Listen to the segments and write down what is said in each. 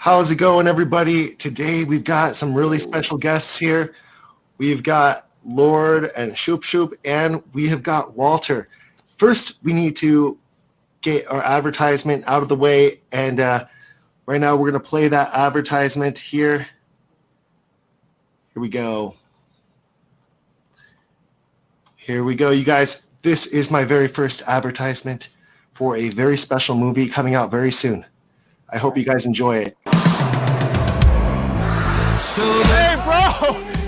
How's it going, everybody? Today we've got some really special guests here. We've got Lord and Shub Shub, and we have got Walter. First, we need to get our advertisement out of the way, and right now we're going to play that advertisement here. Here we go. Here we go, you guys. This is my very first advertisement for a very special movie coming out very soon. I hope you guys enjoy it. Hey, bro!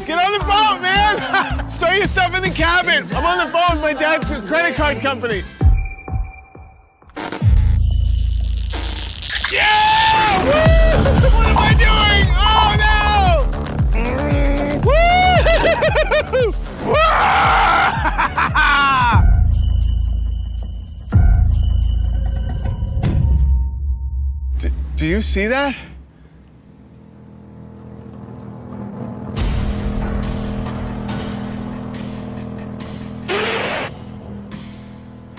Get on the boat, man! Store your stuff in the cabin. I'm on the phone with my dad's credit card company. Yeah! Woo! What am I doing? Oh, no! Woo! Do you see that?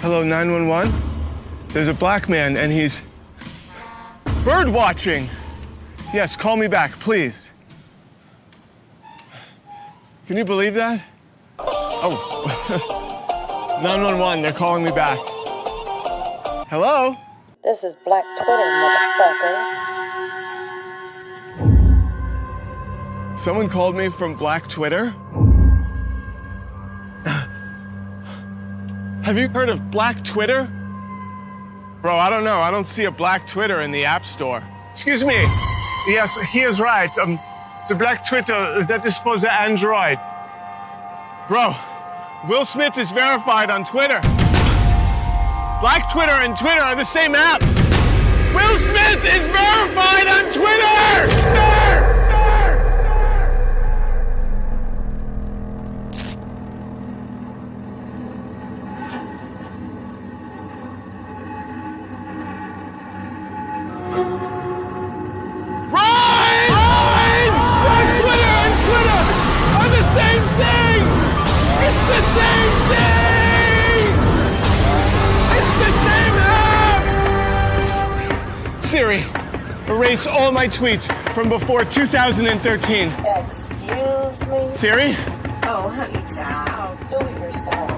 Hello, 911? There's a black man and he's bird watching. Yes, call me back, please. Can you believe that? Oh, 911, they're calling me back. Hello? This is Black Twitter, motherfucker. Someone called me from Black Twitter? Have you heard of Black Twitter? Bro, I don't know. I don't see a Black Twitter in the App Store. Excuse me. Yes, he is right. The Black Twitter that is for the Android. Bro, Will Smith is verified on Twitter. Black Twitter and Twitter are the same app. Will Smith is verified on Twitter! Siri, erase all my tweets from before 2013. Excuse me? Siri? Oh, honey child, do it yourself.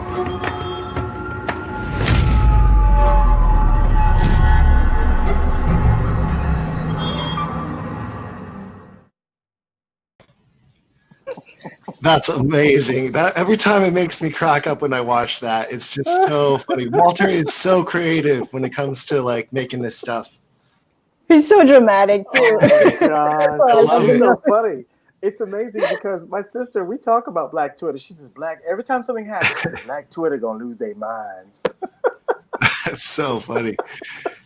That's amazing. That every time it makes me crack up when I watch that. It's just so funny. Walter is so creative when it comes to like making this stuff. He's so dramatic too. Oh my God. I love It's it. so funny. It's amazing because my sister, we talk about Black Twitter. She says every time something happens, Black Twitter gonna lose their minds. That's so funny.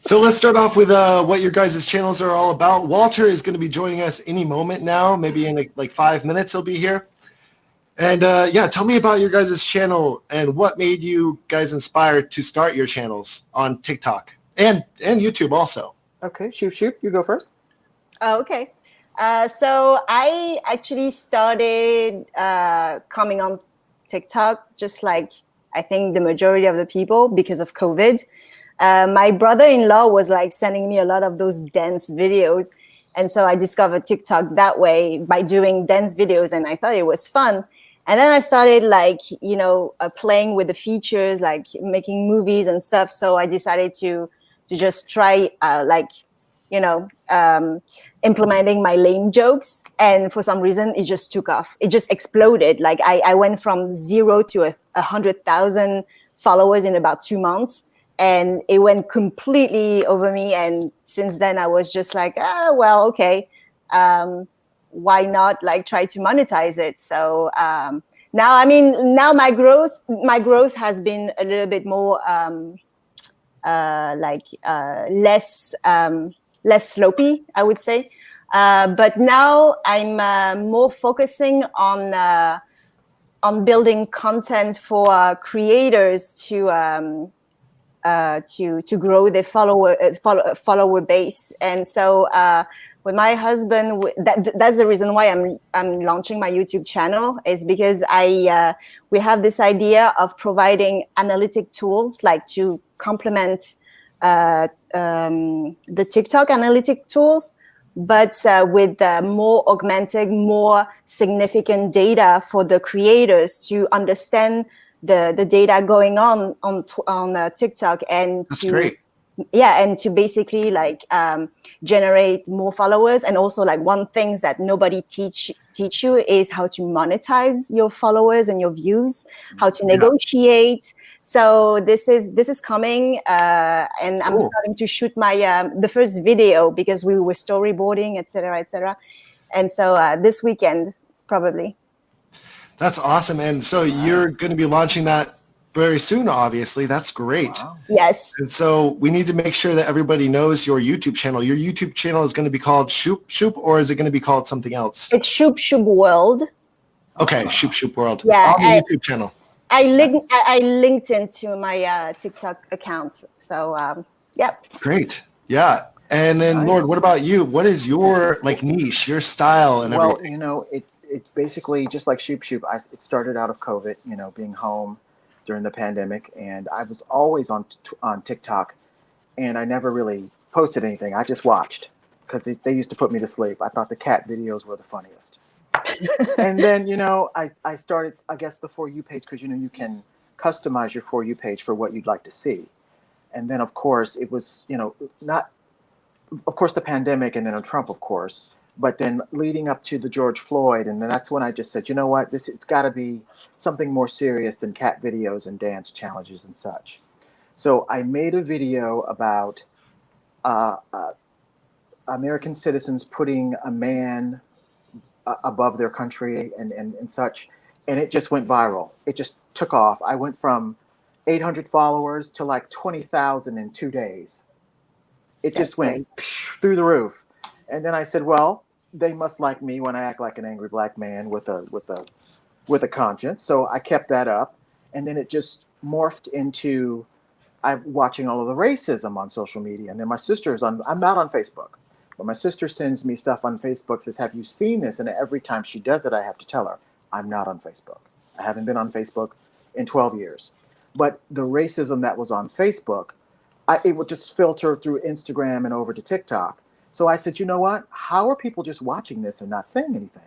So let's start off with what your guys' channels are all about. Walter is going to be joining us any moment now. Maybe in like 5 minutes he'll be here. And yeah, tell me about your guys' channel and what made you guys inspired to start your channels on TikTok and YouTube also. Okay, Shub, you go first. Oh, okay. So I actually started coming on TikTok just like I think the majority of the people because of COVID. My brother-in-law was like sending me a lot of those dance videos. And so I discovered TikTok that way by doing dance videos, and I thought it was fun. And then I started like, playing with the features, like making movies and stuff. So I decided to just try implementing my lame jokes. And for some reason, it just took off. It just exploded. Like I went from 0 to 100,000 followers in about 2 months. And it went completely over me. And since then, I was just like, okay. Why not like try to monetize it? So now my growth has been a little bit more less slopey, I would say. But now I'm more focusing on building content for creators to grow their follower base. And so with my husband, that's the reason why I'm launching my YouTube channel, is because we have this idea of providing analytic tools like to complement the TikTok analytic tools but with more augmented, more significant data for the creators to understand the data going on TikTok, and That's to great. and to basically like generate more followers. And also, like, one thing that nobody teach you is how to monetize your followers and your views, how to negotiate. So this is coming, and I'm starting to shoot my the first video, because we were storyboarding, etc., etc. And so this weekend probably. That's awesome. And so you're going to be launching that very soon, obviously. That's great. Wow. Yes. And so we need to make sure that everybody knows your YouTube channel. Your YouTube channel is going to be called Shub Shub, or is it going to be called something else? It's Shub Shub World. Okay, Shub Shub World. Yeah, On the YouTube channel. I linked into my TikTok account. So yep. Great. Yeah. And then Nice. Lord, what about you? What is your like niche, your style, and Well, everything? you know, it's basically just like Shub Shub. It started out of COVID, you know, being home during the pandemic, and I was always on TikTok, and I never really posted anything. I just watched because they used to put me to sleep. I thought the cat videos were the funniest. And then, you know, I started, I guess, the For You page, because, you know, you can customize your For You page for what you'd like to see. And then, of course, it was, you know, of course, the pandemic, and then on Trump, of course, but then leading up to the George Floyd. And then that's when I just said, you know what, it's got to be something more serious than cat videos and dance challenges and such. So I made a video about American citizens putting a man above their country and such. And it just went viral. It just took off. I went from 800 followers to like 20,000 in 2 days. It just went through the roof. And then I said, well, they must like me when I act like an angry black man with a conscience. So I kept that up. And then it just morphed into I'm watching all of the racism on social media. And then my sister's I'm not on Facebook, but my sister sends me stuff on Facebook, says, have you seen this? And every time she does it, I have to tell her, I'm not on Facebook. I haven't been on Facebook in 12 years. But the racism that was on Facebook, it would just filter through Instagram and over to TikTok. So I said, you know what? How are people just watching this and not saying anything?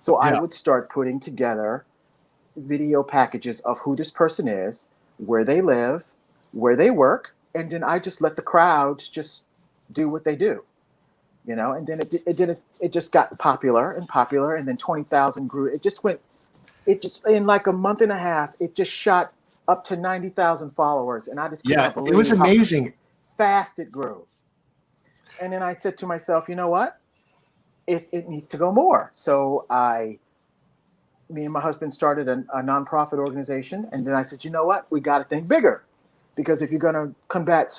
So I would start putting together video packages of who this person is, where they live, where they work, and then I just let the crowds just do what they do, you know. And then it just got popular, and then 20,000 grew. It just in like a month and a half, it just shot up to 90,000 followers, and I just couldn't believe it was amazing how fast it grew. And then I said to myself, you know what? It needs to go more. So me and my husband started a nonprofit organization, and then I said, you know what? We got to think bigger, because if you're going to combat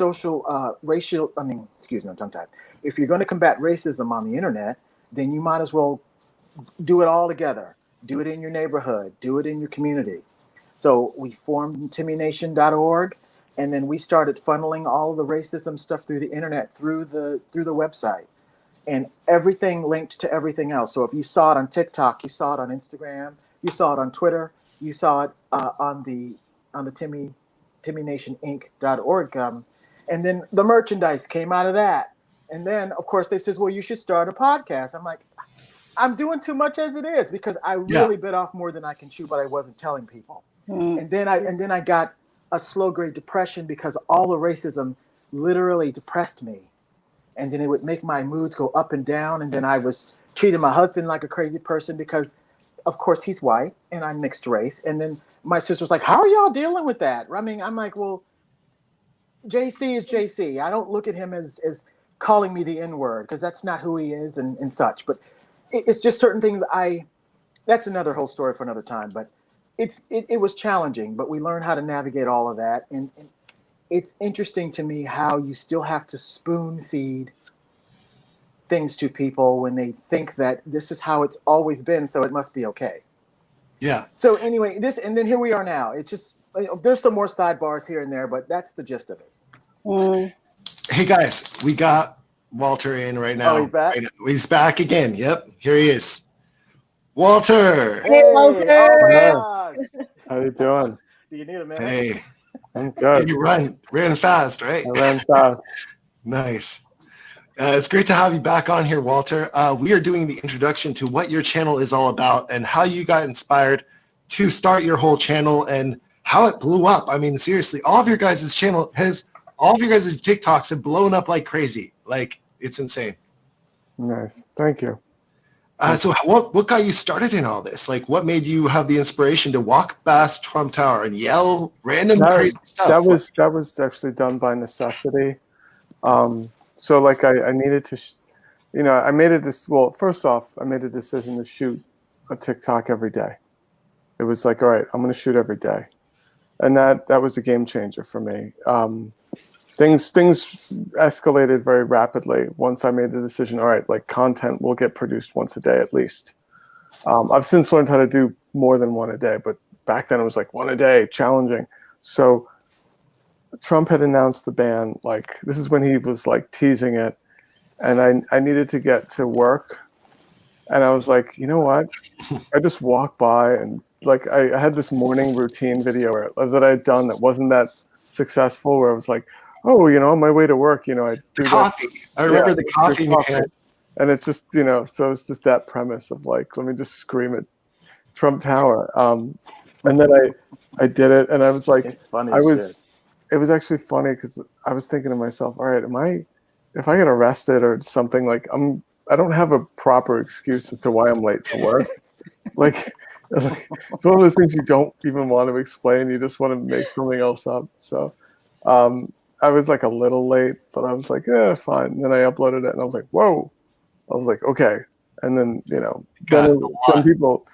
If you're going to combat racism on the internet, then you might as well do it all together. Do it in your neighborhood. Do it in your community. So we formed TimmyNation.org, and then we started funneling all of the racism stuff through the internet, through the website, and everything linked to everything else. So if you saw it on TikTok, you saw it on Instagram, you saw it on Twitter, you saw it on the TimmyNationInc.org, and then the merchandise came out of that. And then, of course, they says, well, you should start a podcast. I'm like, I'm doing too much as it is, because I really bit off more than I can chew, but I wasn't telling people. And then I got a slow grade depression, because all the racism literally depressed me. And then it would make my moods go up and down. And then I was treating my husband like a crazy person, because of course he's white and I'm mixed race. And then my sister was like, how are y'all dealing with that? I mean, I'm like, well, JC is JC. I don't look at him as calling me the N-word, because that's not who he is and such. But it's just certain things that's another whole story for another time. But it was challenging, but we learned how to navigate all of that. And it's interesting to me how you still have to spoon feed things to people when they think that this is how it's always been, so it must be okay. Yeah. So anyway, and then here we are now. It's just, there's some more sidebars here and there, but that's the gist of it. Hey guys, we got Walter in right now. Oh, he's back? He's back again. Yep, here he is. Walter. Hey, Walter. Oh my gosh. How you doing? Do you need a minute? Hey. I'm good. You ran fast, right? I ran fast. Nice. It's great to have you back on here, Walter. We are doing the introduction to what your channel is all about and how you got inspired to start your whole channel and how it blew up. I mean, seriously, all of your guys' TikToks have blown up like crazy. Like, it's insane. Nice. Thank you. So what got you started in all this? Like, what made you have the inspiration to walk past Trump Tower and yell random crazy stuff? That was actually done by necessity. So like I needed to, I made first off, I made a decision to shoot a TikTok every day. It was like, all right, I'm going to shoot every day. And that was a game changer for me. Things escalated very rapidly once I made the decision, all right, like content will get produced once a day at least. I've since learned how to do more than one a day, but back then it was like one a day, challenging. So Trump had announced the ban, like this is when he was like teasing it, and I needed to get to work. And I was like, you know what? I just walked by and like I had this morning routine video that I had done that wasn't that successful, where I was like, oh, on my way to work, I do coffee. I remember the coffee. And it's just, so it's just that premise of like, let me just scream at Trump Tower. And then I did it, and I was like, it was actually funny because I was thinking to myself, all right, if I get arrested or something, like I don't have a proper excuse as to why I'm late to work. like it's one of those things you don't even want to explain. You just want to make something else up. So I was like a little late, but I was like, yeah, fine. And then I uploaded it and I was like, whoa. I was like, okay. And then, then people,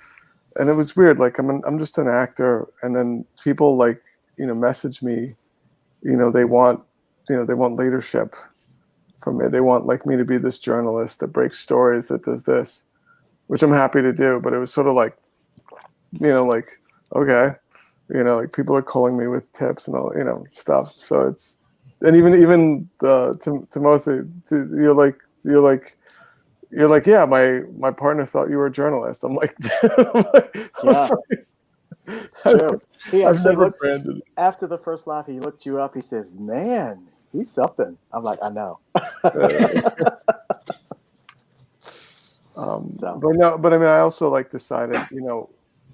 and it was weird. Like I'm just an actor. And then people like, message me, they want leadership from me. They want like me to be this journalist that breaks stories, that does this, which I'm happy to do. But it was sort of like, like, okay, like people are calling me with tips and all, stuff. So it's, and even Timothais, you're like, yeah, my partner thought you were a journalist. I'm like, yeah, it's true. He actually looked, branded. After the first laugh, he looked you up. He says, man, he's something. I'm like, I know. But I mean, I also like decided,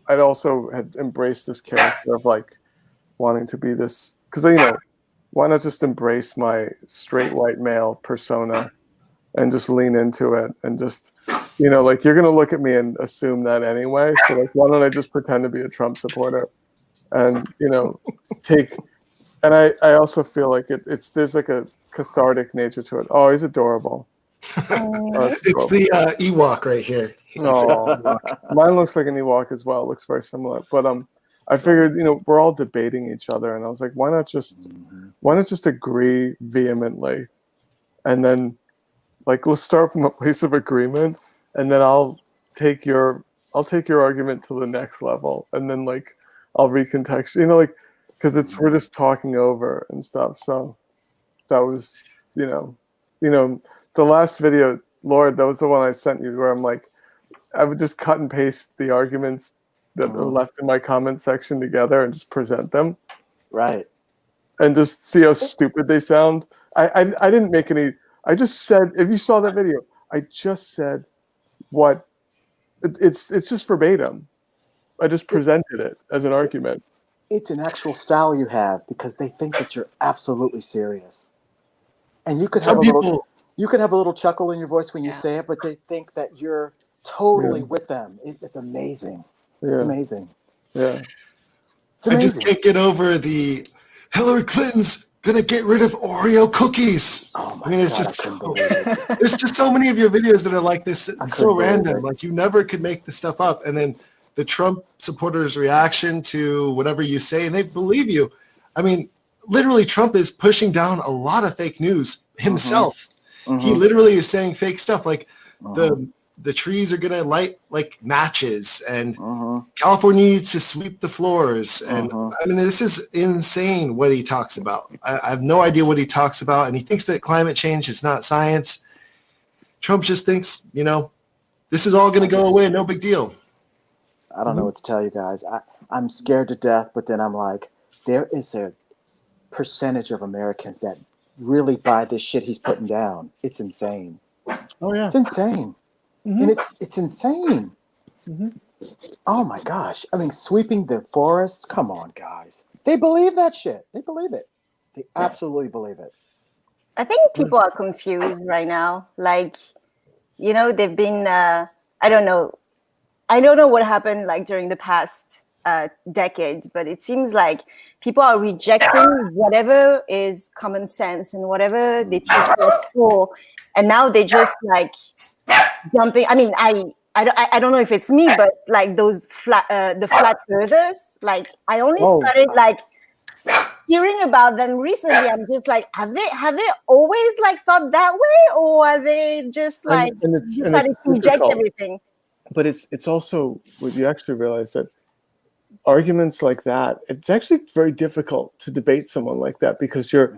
I'd also had embraced this character of like wanting to be this, because why not just embrace my straight white male persona and just lean into it and just, like you're gonna look at me and assume that anyway. So like, why don't I just pretend to be a Trump supporter and and I also feel like there's like a cathartic nature to it. Oh, he's adorable. It's the Ewok right here. Oh, mine looks like an Ewok as well. It looks very similar. But I figured, we're all debating each other, and I was like, why not just agree vehemently, and then like let's start from a place of agreement, and then I'll take your argument to the next level, and then like I'll recontextualize, like because we're just talking over and stuff. So that was, the last video, Lord, that was the one I sent you where I'm like, I would just cut and paste the arguments that are left in my comment section together and just present them. Right. And just see how stupid they sound. I didn't make any, I just said, if you saw that video, I just said what, it's just verbatim. I just presented it as an argument. It's an actual style you have because they think that you're absolutely serious. And you could have a little chuckle in your voice when you say it, but they think that you're totally with them. It's amazing. Yeah. It's amazing. Yeah. It's amazing. I just can't get over the Hillary Clinton's gonna get rid of Oreo cookies. Oh my I mean, it's God, just it. there's just so many of your videos that are like this, so random. Like you never could make this stuff up, and then the Trump supporters' reaction to whatever you say, and they believe you. I mean, literally, Trump is pushing down a lot of fake news himself. He literally is saying fake stuff like the trees are going to light like matches and California needs to sweep the floors. And I mean, this is insane what he talks about. I have no idea what he talks about. And he thinks that climate change is not science. Trump just thinks, this is all going to go away. No big deal. I don't know what to tell you guys. I'm scared to death, but then I'm like, there is a percentage of Americans that really buy this shit he's putting down. It's insane. Oh yeah, it's insane, and it's insane. Mm-hmm. Oh my gosh! I mean, sweeping the forests. Come on, guys. They believe that shit. They believe it. They absolutely believe it. I think people are confused right now. Like, they've been. I don't know. I don't know what happened like during the past decades, but it seems like people are rejecting whatever is common sense and whatever they teach at school, and now they just like jumping. I mean, I don't know if it's me, but like those the flat earthers, like I only started like hearing about them recently. I'm just like, have they always like thought that way, or are they just like decided to reject everything? But it's also what you actually realize that arguments like that, it's actually very difficult to debate someone like that because you're,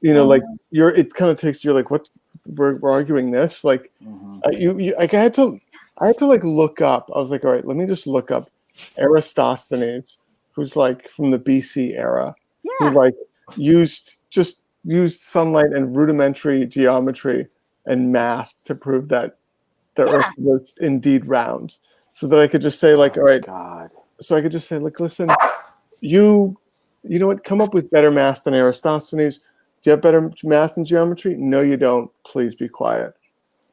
like it kind of takes you're like, what we're arguing this like, like I had to like look up. I was like, all right, let me just look up Eratosthenes, who's like from the BC era, who like used sunlight and rudimentary geometry and math to prove that the Earth was indeed round, so that I could just say like, all right, God. So I could just say like, listen, you know what? Come up with better math than Eratosthenes. Do you have better math and geometry? No, you don't. Please be quiet.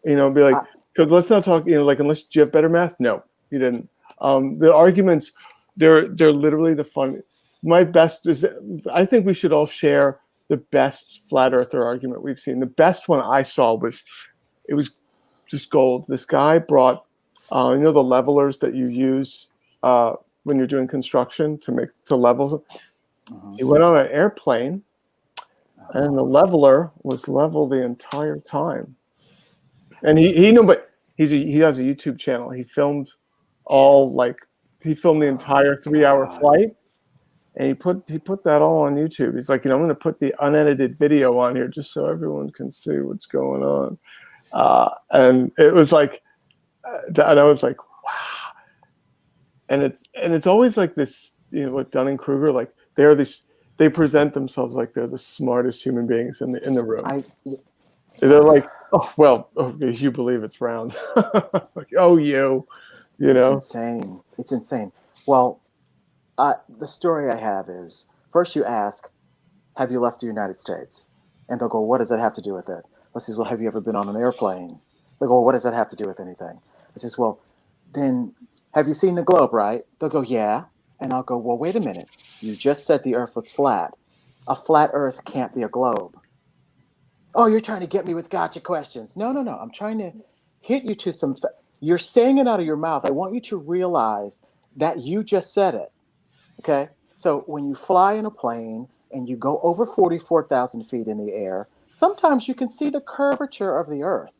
Be like, because let's not talk. Like, unless do you have better math? No, you didn't. The arguments, they're literally the fun. My best is, I think we should all share the best flat earther argument we've seen. The best one I saw was just gold. This guy brought, the levelers that you use when you're doing construction to level. He went on an airplane, and the leveler was level the entire time. And he has a YouTube channel. He filmed the entire 3-hour flight, and he put that all on YouTube. He's like, I'm going to put the unedited video on here just so everyone can see what's going on. And it was like, and I was like, wow. And it's always like this, what Dunning-Kruger, like they present themselves like they're the smartest human beings in the room. They're like, oh well, okay, you believe it's round. Like, oh, It's insane. It's insane. Well, the story I have is first you ask, have you left the United States? And they'll go, what does that have to do with it? I says, well, have you ever been on an airplane? They go, well, what does that have to do with anything? I says, well, then have you seen the globe, right? They'll go, yeah. And I'll go, well, wait a minute. You just said the earth was flat. A flat earth can't be a globe. Oh, you're trying to get me with gotcha questions. No. I'm trying to hit you to some... You're saying it out of your mouth. I want you to realize that you just said it. Okay? So when you fly in a plane and you go over 44,000 feet in the air, sometimes you can see the curvature of the earth.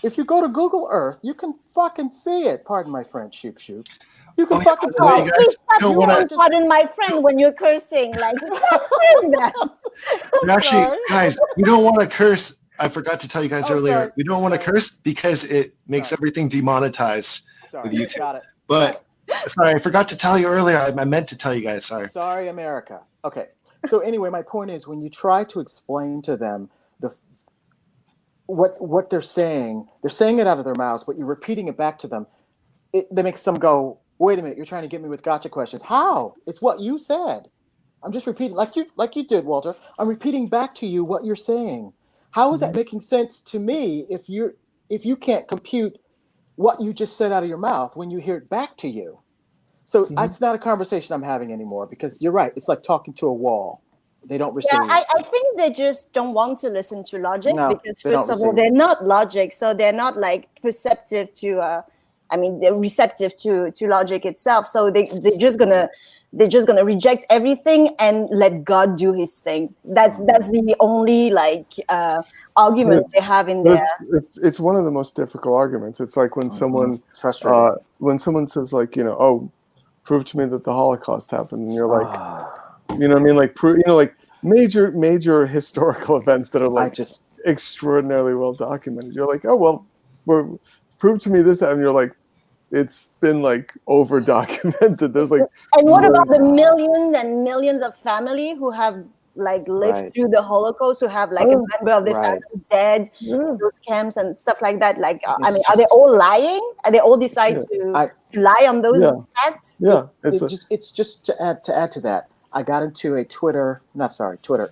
If you go to Google Earth, you can fucking see it. Pardon my French, Shub Shub. You can fucking see it. Please stop pardon my friend when you're cursing. Like, stop doing that. Actually, guys, we don't want to curse. I forgot to tell you guys earlier. Sorry. We don't want to curse because it makes everything demonetized with YouTube. Got it. But sorry, I forgot to tell you earlier. I meant to tell you guys. Sorry, America. Okay. So anyway, my point is when you try to explain to them what they're saying it out of their mouths, but you're repeating it back to them. That makes them go, wait a minute, you're trying to get me with gotcha questions. How? It's what you said. I'm just repeating like you did, Walter. I'm repeating back to you what you're saying. How is that making sense to me if you can't compute what you just said out of your mouth when you hear it back to you? So it's not a conversation I'm having anymore because you're right. It's like talking to a wall. They don't receive. Yeah, I think they just don't want to listen to logic because first of all, they're not logic. So they're not like perceptive to, they're receptive to logic itself. So they're just gonna reject everything and let God do his thing. That's the only argument they have in there. It's one of the most difficult arguments. It's like when someone says like, prove to me that the Holocaust happened, and you're like, you know what I mean? Like, like major historical events that are like just extraordinarily well documented. You're like, oh well, prove to me this, and you're like, it's been like over documented. There's like, and what about the millions and millions of family who have like lived Right. through the Holocaust, who have like a member of their Right. family dead Yeah. in those camps and stuff like that. Like, I It's mean, are they just- all lying? Are they all decide Yeah. to lie on those Yeah. facts? Yeah, it's just to add to that. I got into a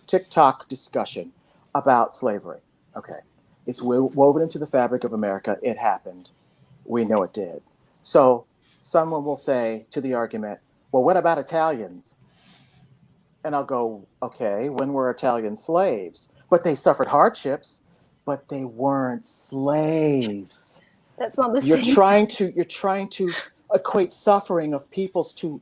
TikTok discussion about slavery. Okay, it's woven into the fabric of America. It happened. We know it did. So someone will say to the argument, well, what about Italians? And I'll go, okay, when were Italians slaves? But they suffered hardships, but they weren't slaves. That's not the You're same. trying to equate suffering of peoples to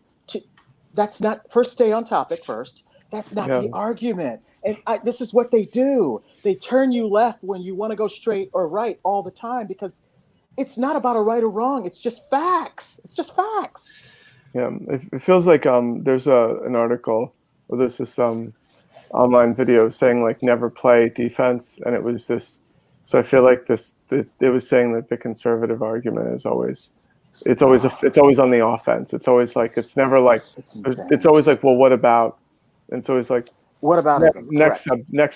that's not, first stay on topic first. That's not the argument. And this is what they do. They turn you left when you want to go straight or right all the time, because it's not about a right or wrong. It's just facts. It's just facts. Yeah, it feels like there's an article, or there's this online video saying like never play defense, and it was this. So I feel like it was saying that the conservative argument is always, it's always on the offense. It's always like, it's never like, it's always like, well, what about? And it's always like, what about next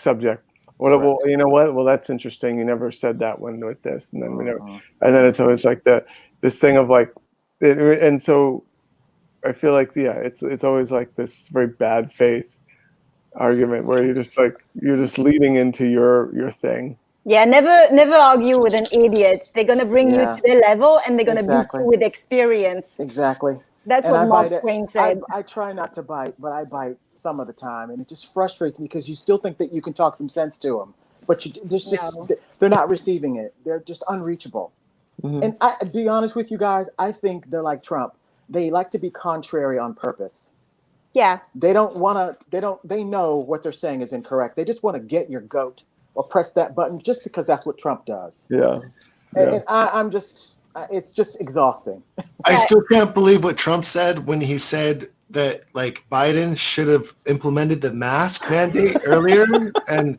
subject. Well, you know what? Well, that's interesting. You never said that one with this, and then we never, and then it's always like this thing of like, and so I feel like it's always like this very bad faith argument where you're just leading into your thing. Yeah, never argue with an idiot. They're gonna bring you to their level, and they're gonna beat you with experience. Exactly. That's what Mark Twain said. I try not to bite, but I bite some of the time, and it just frustrates me because you still think that you can talk some sense to them, but they're not receiving it. They're just unreachable. Mm-hmm. And to be honest with you guys, I think they're like Trump. They like to be contrary on purpose. Yeah. They know what they're saying is incorrect. They just want to get your goat or press that button just because that's what Trump does. Yeah. And it's just exhausting. I still can't believe what Trump said when he said that like Biden should have implemented the mask mandate earlier. And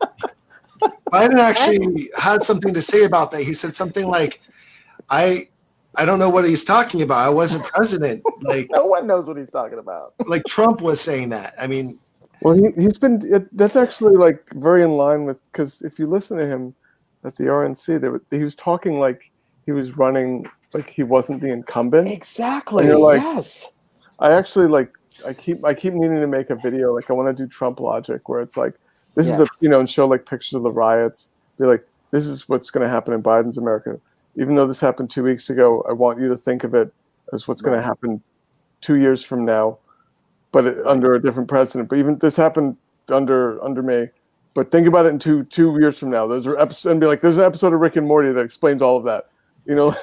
Biden actually had something to say about that. He said something like, I don't know what he's talking about. I wasn't president. Like, no one knows what he's talking about. Like Trump was saying that. I mean, well, he's been. That's actually like very in line with, because if you listen to him at the RNC, he was talking like he was running like he wasn't the incumbent. Exactly. And you're like, yes. I actually like. I keep needing to make a video. Like I want to do Trump logic, where it's like this is and show like pictures of the riots. Be like, this is what's going to happen in Biden's America. Even though this happened 2 weeks ago, I want you to think of it as what's going to happen 2 years from now, but under a different president. But even this happened under me. But think about it in two years from now. Those are episodes, and be like, there's an episode of Rick and Morty that explains all of that. You know,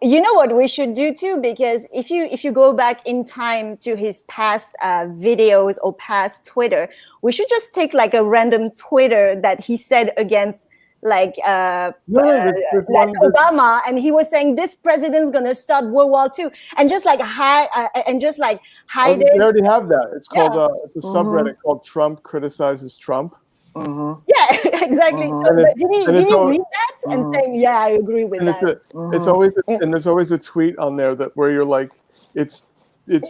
you know what we should do too, because if you go back in time to his past videos or past Twitter, we should just take like a random Twitter that he said against like Obama, and he was saying this president's gonna start World War II, and just like hide it. We already have that. It's called it's a subreddit called Trump Criticizes Trump. Mm-hmm. Yeah, exactly. So, did you read that and saying, yeah, I agree with that? It's always and there's always a tweet on there that where you're like, it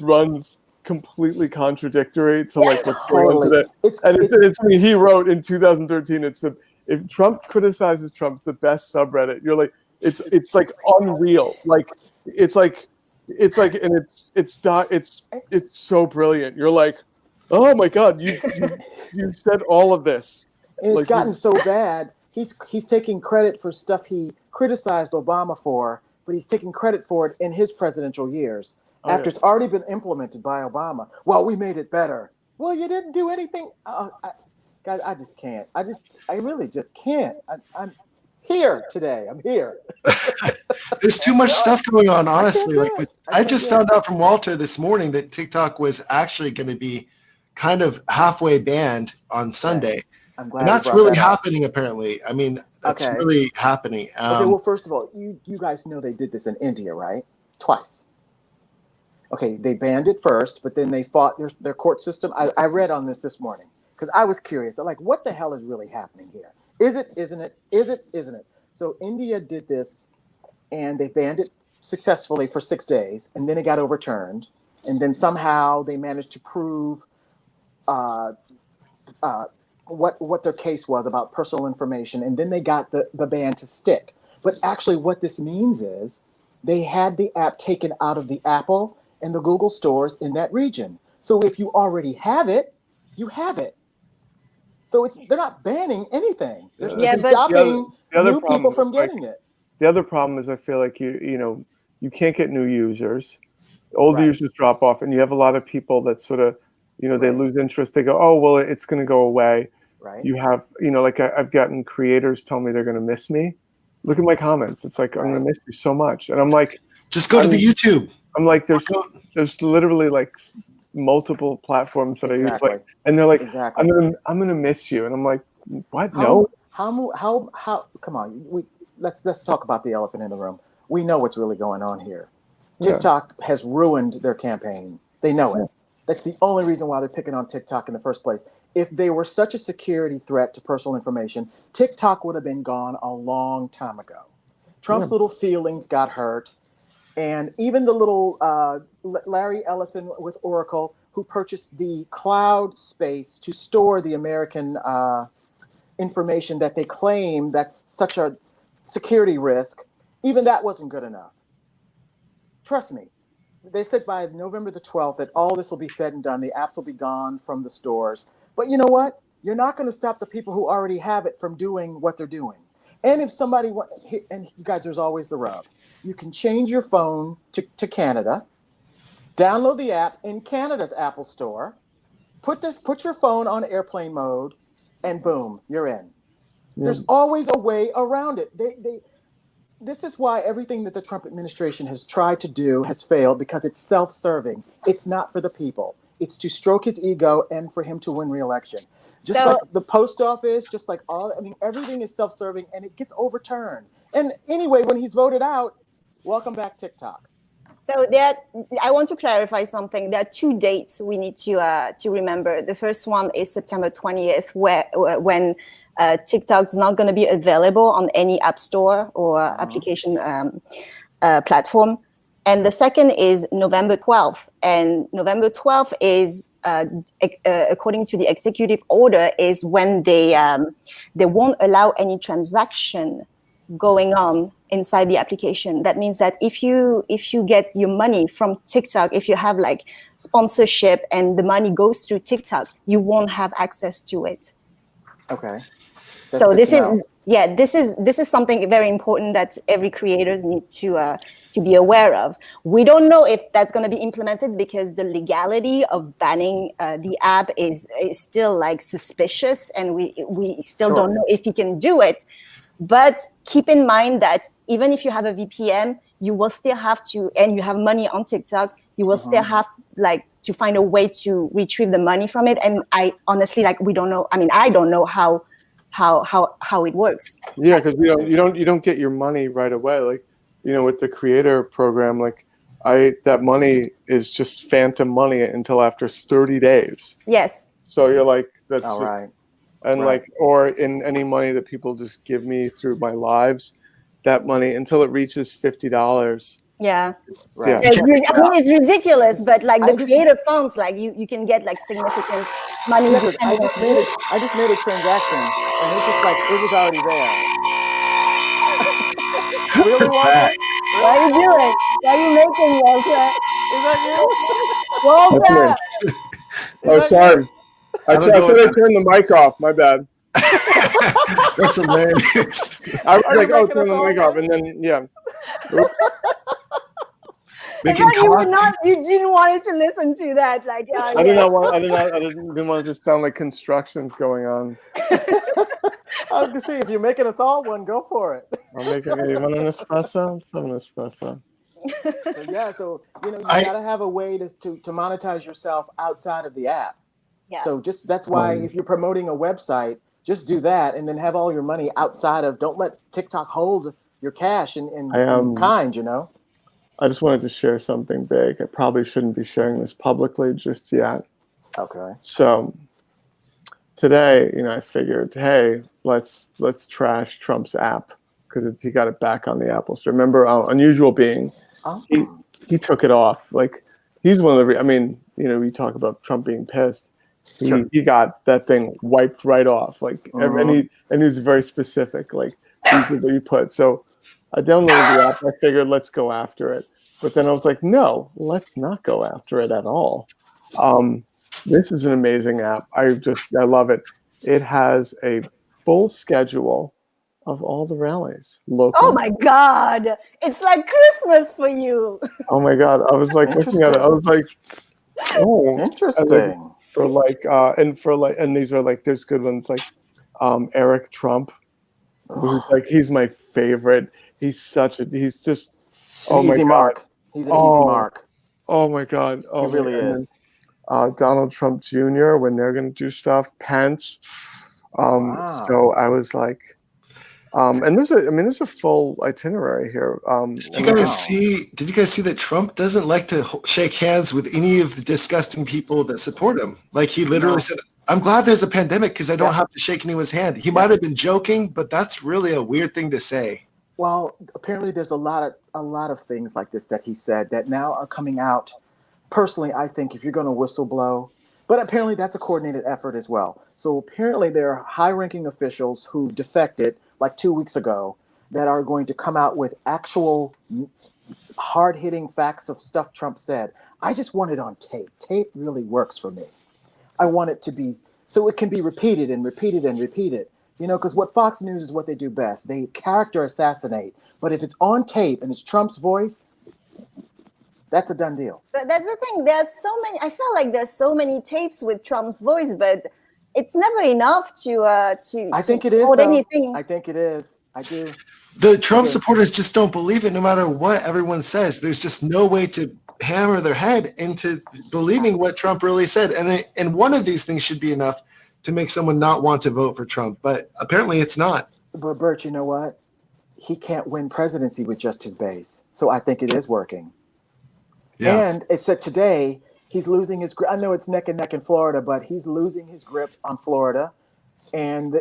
runs completely contradictory to like what's going on today. It's I mean, he wrote in 2013. If Trump criticizes Trump, it's the best subreddit. You're like, it's like unreal. Like it's so brilliant. You're like, oh my God, you said all of this. And it's gotten so bad. He's taking credit for stuff he criticized Obama for, but he's taking credit for it in his presidential years after it's already been implemented by Obama. Well, we made it better. Well, you didn't do anything. Guys, I just can't. I really just can't. I'm here today. I'm here. There's too much stuff going on, honestly. I just found out from Walter this morning that TikTok was actually going to be kind of halfway banned on Sunday. I'm glad. And that's really happening, apparently. I mean, that's really happening. Okay, well, first of all, you guys know they did this in India, right? Twice. Okay, they banned it first, but then they fought their court system. I read on this morning because I was curious. I'm like, what the hell is really happening here? Is it, isn't it? Is it, isn't it? So India did this, and they banned it successfully for 6 days, and then it got overturned. And then somehow they managed to prove what their case was about personal information, and then they got the ban to stick. But actually, what this means is they had the app taken out of the Apple and the Google stores in that region. So if you already have it, you have it. So they're not banning anything. They're just stopping new people from getting it. The other problem is I feel like you can't get new users. Old users drop off, and you have a lot of people that sort of, they lose interest. They go, oh, well, it's going to go away. Right. You have, like I've gotten creators tell me they're going to miss me. Look at my comments. It's like, I'm going to miss you so much. And I'm like, just go to the YouTube. I'm like, there's literally like multiple platforms that I use, like, and they're like, I'm gonna miss you, and I'm like, what? No. How? Come on, let's talk about the elephant in the room. We know what's really going on here. TikTok has ruined their campaign. They know it. That's the only reason why they're picking on TikTok in the first place. If they were such a security threat to personal information, TikTok would have been gone a long time ago. Trump's little feelings got hurt. And even the little Larry Ellison with Oracle, who purchased the cloud space to store the American information that they claim that's such a security risk, even that wasn't good enough. Trust me. They said by November the 12th that all this will be said and done. The apps will be gone from the stores. But you know what? You're not going to stop the people who already have it from doing what they're doing. And if somebody, and you guys, there's always the rub. You can change your phone to Canada, download the app in Canada's Apple Store, put your phone on airplane mode, and boom, you're in. Yeah. There's always a way around it. This is why everything that the Trump administration has tried to do has failed, because it's self-serving. It's not for the people. It's to stroke his ego and for him to win re-election. Just like the post office, just like everything is self-serving, and it gets overturned. And anyway, when he's voted out, welcome back, TikTok. So I want to clarify something. There are two dates we need to remember. The first one is September 20th, when TikTok is not going to be available on any app store or application platform. And the second is November 12th. And November 12th is, according to the executive order, is when they won't allow any transaction going on inside the application. That means that if you get your money from TikTok, if you have like sponsorship and the money goes through TikTok, you won't have access to it. Okay. So this is something very important that every creators need to be aware of. We don't know if that's going to be implemented because the legality of banning the app is still like suspicious, and we still don't know if he can do it. But keep in mind that even if you have a VPN, you will still have to, and you have money on TikTok, you will still have like to find a way to retrieve the money from it. And I honestly, we don't know. I mean, I don't know how it works. Yeah, because you don't get your money right away. Like, with the creator program, like that money is just phantom money until after 30 days. Yes. So you're like, that's all right. And or in any money that people just give me through my lives, that money until it reaches $50. Yeah. Right. Yeah. I mean, it's ridiculous, but like the creator funds, like you can get like significant money. I just made a transaction, and it was already there. Really, Walter? What are you doing? What are you making, Walter? Is that you? Walter! Oh, sorry. I thought I turned the mic off. My bad. That's hilarious. I was like, turn the mic off, and then You didn't want to listen to that, like. I didn't want to just sound like construction's going on. I was gonna say, if you're making us all one, go for it. I'm making you want an espresso? It's an espresso. So you gotta have a way to monetize yourself outside of the app. Yeah. So that's why if you're promoting a website, just do that, and then have all your money outside of. Don't let TikTok hold your cash in kind. I just wanted to share something big. I probably shouldn't be sharing this publicly just yet. Okay. So today, I figured, hey, let's trash Trump's app because he got it back on the Apple Store. Remember, Unusual Being, he took it off. Like, he's one of the. We talk about Trump being pissed. he got that thing wiped right off. Like, and he was very specific. Like, these are what you put. So I downloaded the app. I figured, let's go after it. But then I was like, no, let's not go after it at all. This is an amazing app. I love it. It has a full schedule of all the rallies. Local. Oh my God. It's like Christmas for you. Oh my God. I was like looking at it. I was like, oh, interesting. And these are like, there's good ones like Eric Trump, who's like, he's my favorite. He's just an easy mark. He's an easy mark. Oh my God. Oh, he really is. Donald Trump Jr. when they're going to do stuff, Pence. So I was like, and there's a full itinerary here. Did you guys see that Trump doesn't like to shake hands with any of the disgusting people that support him? Like he literally said, I'm glad there's a pandemic because I don't have to shake anyone's hand. He might have been joking, but that's really a weird thing to say. Well, apparently there's a lot of things like this that he said that now are coming out. Personally, I think if you're going to whistleblow, but apparently that's a coordinated effort as well. So apparently there are high-ranking officials who defected like 2 weeks ago that are going to come out with actual hard-hitting facts of stuff Trump said. I just want it on tape. Tape really works for me. I want it to be so it can be repeated and repeated and repeated. You know, because what Fox News is what they do best. They character assassinate. But if it's on tape and it's Trump's voice, that's a done deal. But that's the thing. There's so many. I feel like there's so many tapes with Trump's voice, but it's never enough to. I think it is. Anything. I think it is. I do. The Trump supporters just don't believe it, no matter what everyone says. There's just no way to hammer their head into believing what Trump really said, and one of these things should be enough to make someone not want to vote for Trump. But apparently, it's not. But Bert, you know what? He can't win presidency with just his base. So I think it is working. Yeah. And it said today he's losing his grip. I know it's neck and neck in Florida, but he's losing his grip on Florida, and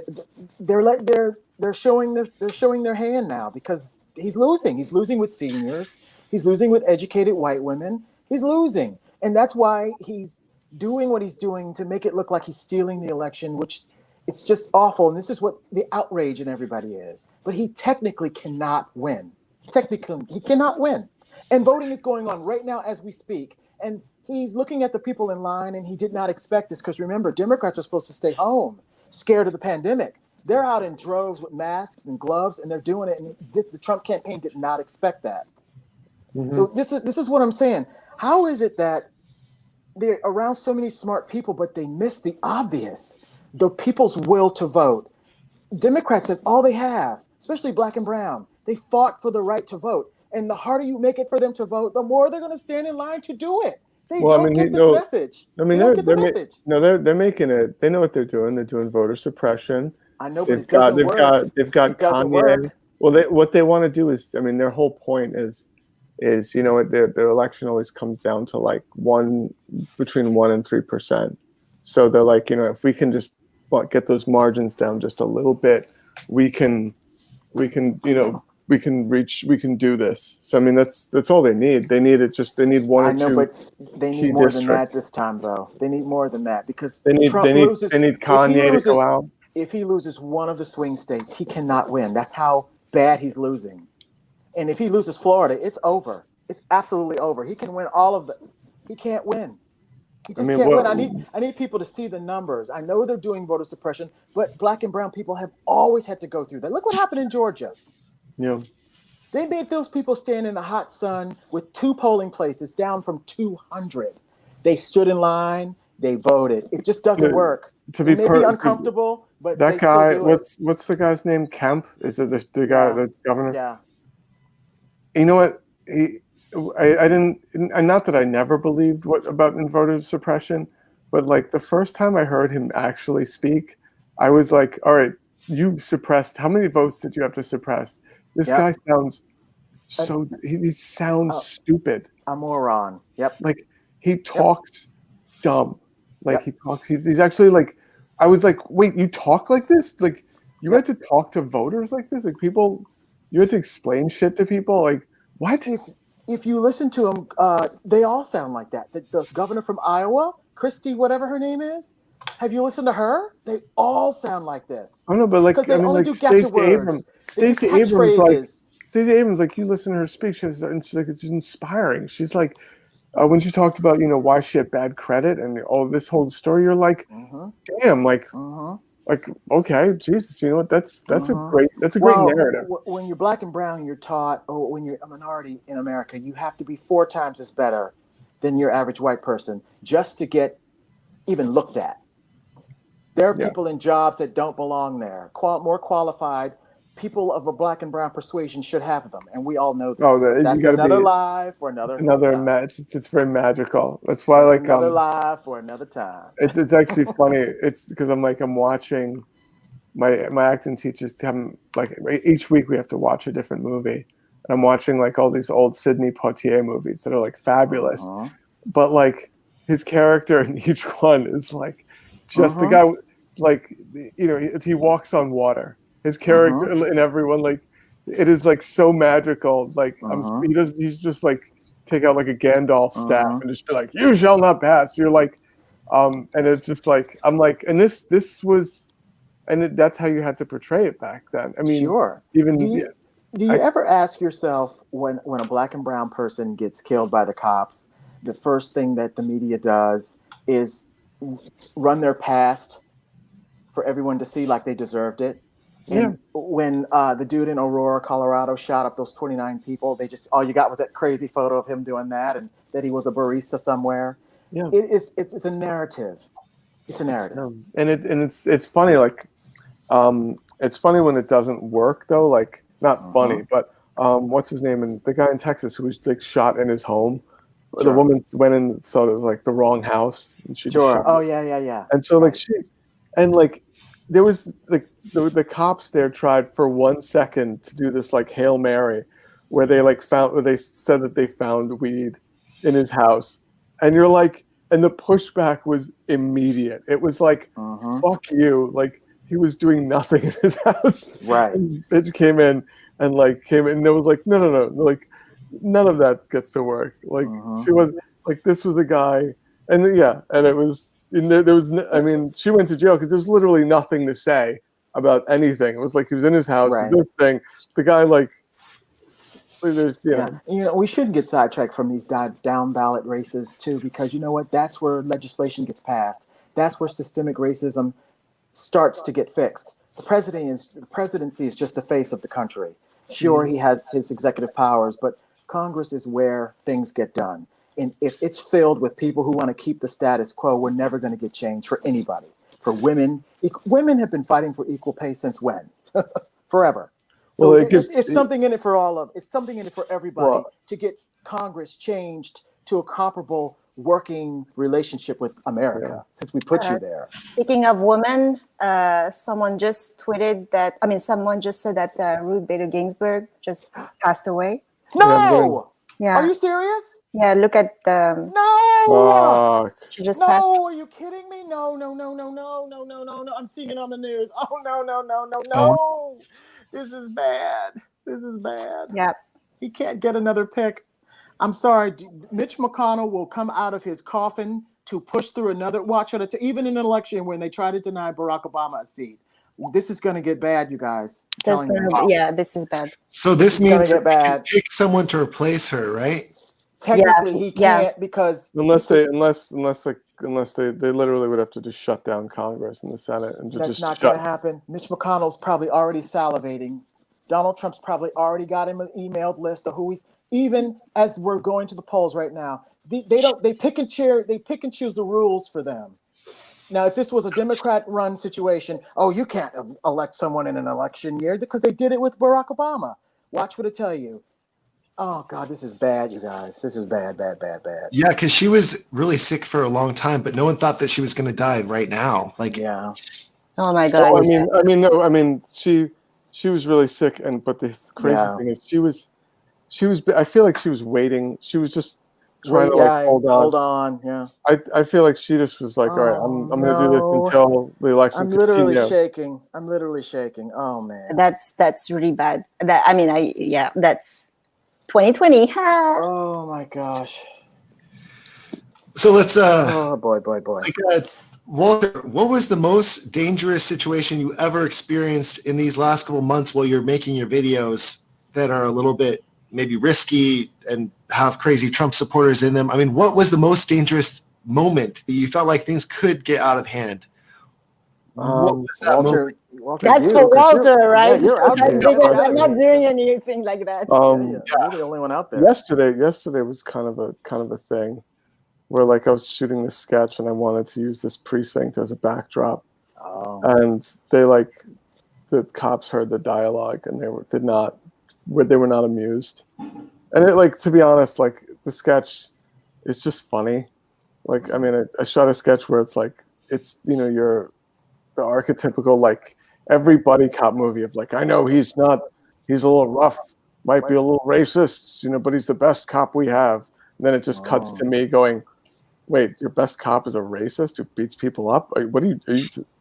they're showing their hand now because he's losing. He's losing with seniors. He's losing with educated white women. He's losing, and that's why he's doing what he's doing to make it look like he's stealing the election, which it's just awful. And this is what the outrage in everybody is. But he technically cannot win. Technically, he cannot win. And voting is going on right now as we speak. And he's looking at the people in line, and he did not expect this because remember, Democrats are supposed to stay home, scared of the pandemic. They're out in droves with masks and gloves, and they're doing it. And the Trump campaign did not expect that. Mm-hmm. So this is what I'm saying. How is it that they're around so many smart people, but they miss the obvious, the people's will to vote? Democrats, that's all they have, especially black and brown. They fought for the right to vote. And the harder you make it for them to vote, the more they're going to stand in line to do it. They don't get this message. I mean, they're making it. They know what they're doing. They're doing voter suppression. I know, but it doesn't work. They've got Kanye. Well, what they want to do is, I mean, their whole point is you know, their election always comes down to like between 1% and 3%. So they're like, you know, if we can just get those margins down just a little bit, we can do this. So I mean, that's all they need. They need one or two. I know, but they need more than that this time, though. They need more than that because they need Kanye to go out. If he loses one of the swing states, he cannot win. That's how bad he's losing. And if he loses Florida, it's over. It's absolutely over. He can win all of he can't win. He just can't win. I need people to see the numbers. I know they're doing voter suppression, but black and brown people have always had to go through that. Look what happened in Georgia. Yeah. They made those people stand in the hot sun with 2 polling places down from 200. They stood in line. They voted. It just doesn't work. It may be uncomfortable, but that guy. What's the guy's name? Kemp? Is it the guy, the governor? Yeah. You know what? I didn't. Not that I never believed about voter suppression, but like the first time I heard him actually speak, I was like, all right, you suppressed. How many votes did you have to suppress? This guy sounds so. He sounds stupid. A moron. Yep. Like he talks dumb. Like he talks. He's actually like. I was like, wait, you talk like this? Like you had to talk to voters like this? Like people, you had to explain shit to people? Like what? If you listen to them, they all sound like that. The governor from Iowa, Christie, whatever her name is, Have you listened to her? They all sound like this. I don't know, but like, Because they I mean, only like do gotcha Stacey words. Abrams. They do Stacey Abrams, like catchphrases. Stacey Abrams, like you listen to her speak, she's like it's inspiring. She's like, when she talked about why she had bad credit and all this whole story, you're like, damn, like okay, Jesus, you know what? That's a great narrative. When you're black and brown, you're taught, or when you're a minority in America, you have to be 4 times as better than your average white person just to get even looked at. There are people in jobs that don't belong there. More qualified people of a black and brown persuasion should have them, and we all know this. That's another lie for another time. It's very magical. That's why Another lie for another time. It's actually funny. It's because I'm watching my acting teachers come like each week we have to watch a different movie. And I'm watching like all these old Sidney Poitier movies that are like fabulous, but like his character in each one is like just the guy, like he walks on water. His character in everyone, like it is like so magical. Like he's just like take out like a Gandalf staff and just be like, "You shall not pass." You're like, and it's just like I'm like, and this was, and that's how you had to portray it back then. I mean, sure. Even do you ever ask yourself when a black and brown person gets killed by the cops, the first thing that the media does is run their past for everyone to see like they deserved it? And when the dude in Aurora, Colorado shot up those 29 people, they just, all you got was that crazy photo of him doing that and that he was a barista somewhere. Yeah. It's a narrative. It's a narrative. And it's funny, like it's funny when it doesn't work though, like not funny, but what's his name? And the guy in Texas who was like shot in his home. Sure. The woman went in, so it was like the wrong house, and she just shot him. Yeah. And so like there was like the cops there tried for 1 second to do this like Hail Mary, where they said that they found weed in his house, and you're like, and the pushback was immediate. It was like, fuck you, like he was doing nothing in his house, right? And they just came in, and there was like no, like none of that gets to work. Like she was like, this was a guy, and and it was. There was, I mean, she went to jail because there's literally nothing to say about anything. It was like he was in his house. Right. This thing, the guy, like, there's, we shouldn't get sidetracked from these down ballot races too, because you know what? That's where legislation gets passed. That's where systemic racism starts to get fixed. The presidency is just the face of the country. Sure, he has his executive powers, but Congress is where things get done. And if it's filled with people who want to keep the status quo, we're never going to get change for anybody. For women, women have been fighting for equal pay since when? Forever. So it's something in it for all of. It's something in it for everybody to get Congress changed to a comparable working relationship with America. Since we put you there. Speaking of women, someone just tweeted that. I mean, someone just said that Ruth Bader Ginsburg just passed away. No. Yeah. Are you serious? Yeah, look at the. No! She just passed. Are you kidding me? No. I'm seeing it on the news. Oh, no. This is bad. Yeah. He can't get another pick. I'm sorry. Mitch McConnell will come out of his coffin to push through another. Watch it. Even in an election when they try to deny Barack Obama a seat. This is going to get bad, you guys. This is bad. So this means he can pick someone to replace her, right? Technically, he can't because unless they literally would have to just shut down Congress and the Senate and that's not going to happen. Mitch McConnell's probably already salivating. Donald Trump's probably already got him an emailed list of who he's. Even as we're going to the polls right now, they pick and choose the rules for them. Now, if this was a Democrat-run situation, you can't elect someone in an election year because they did it with Barack Obama. Watch what I tell you. Oh, God, this is bad, you guys. This is bad. Yeah, because she was really sick for a long time, but no one thought that she was going to die right now. Like, yeah. Oh, my God. So, I mean, she was really sick, but the crazy thing is she was. I feel like she was waiting. She was just trying to hold on. Yeah. I feel like she just was like, all right, I'm going to do this until the election. I'm literally shaking. Oh man. That's really bad. That's 2020. Oh my gosh. So let's oh boy. Walter, what was the most dangerous situation you ever experienced in these last couple months while you're making your videos that are a little bit maybe risky and have crazy Trump supporters in them? I mean, what was the most dangerous moment that you felt like things could get out of hand? What was that moment? Walter, That's you, for 'cause Walter, right? Yeah, you're out there. Because I'm not doing anything like that. You're the only one out there. Yesterday was kind of a thing where like I was shooting this sketch and I wanted to use this precinct as a backdrop. And the cops heard the dialogue and they were not amused. And it, like, to be honest, like, the sketch is just funny. Like, I mean, I shot a sketch where it's like, it's, you're the archetypical, like, every buddy cop movie of like, I know he's a little rough, might be a little racist, but he's the best cop we have. And then it just cuts to me going, wait, your best cop is a racist who beats people up? What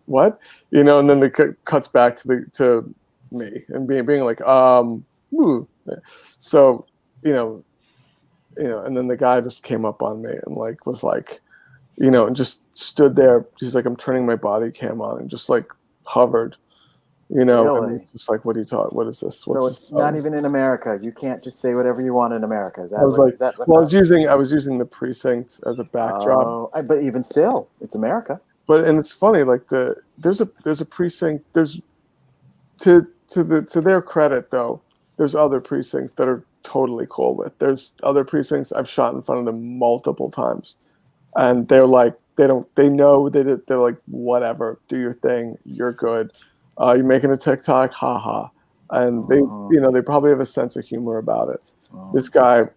what? And then it cuts back to me and being like, ooh. So, and then the guy just came up on me and like was like, and just stood there. He's like, I'm turning my body cam on, and just like hovered, Really? and it's just like, what are you talking? What is this? So it's not even in America. You can't just say whatever you want in America. Is that I was I was using the precinct as a backdrop. But even still, it's America. And it's funny, like there's a precinct. There's to their credit though, there's other precincts that are totally cool with. There's other precincts I've shot in front of them multiple times, and they're like, they're like, whatever, do your thing, you're good. You're making a TikTok, haha. And they probably have a sense of humor about it. This guy,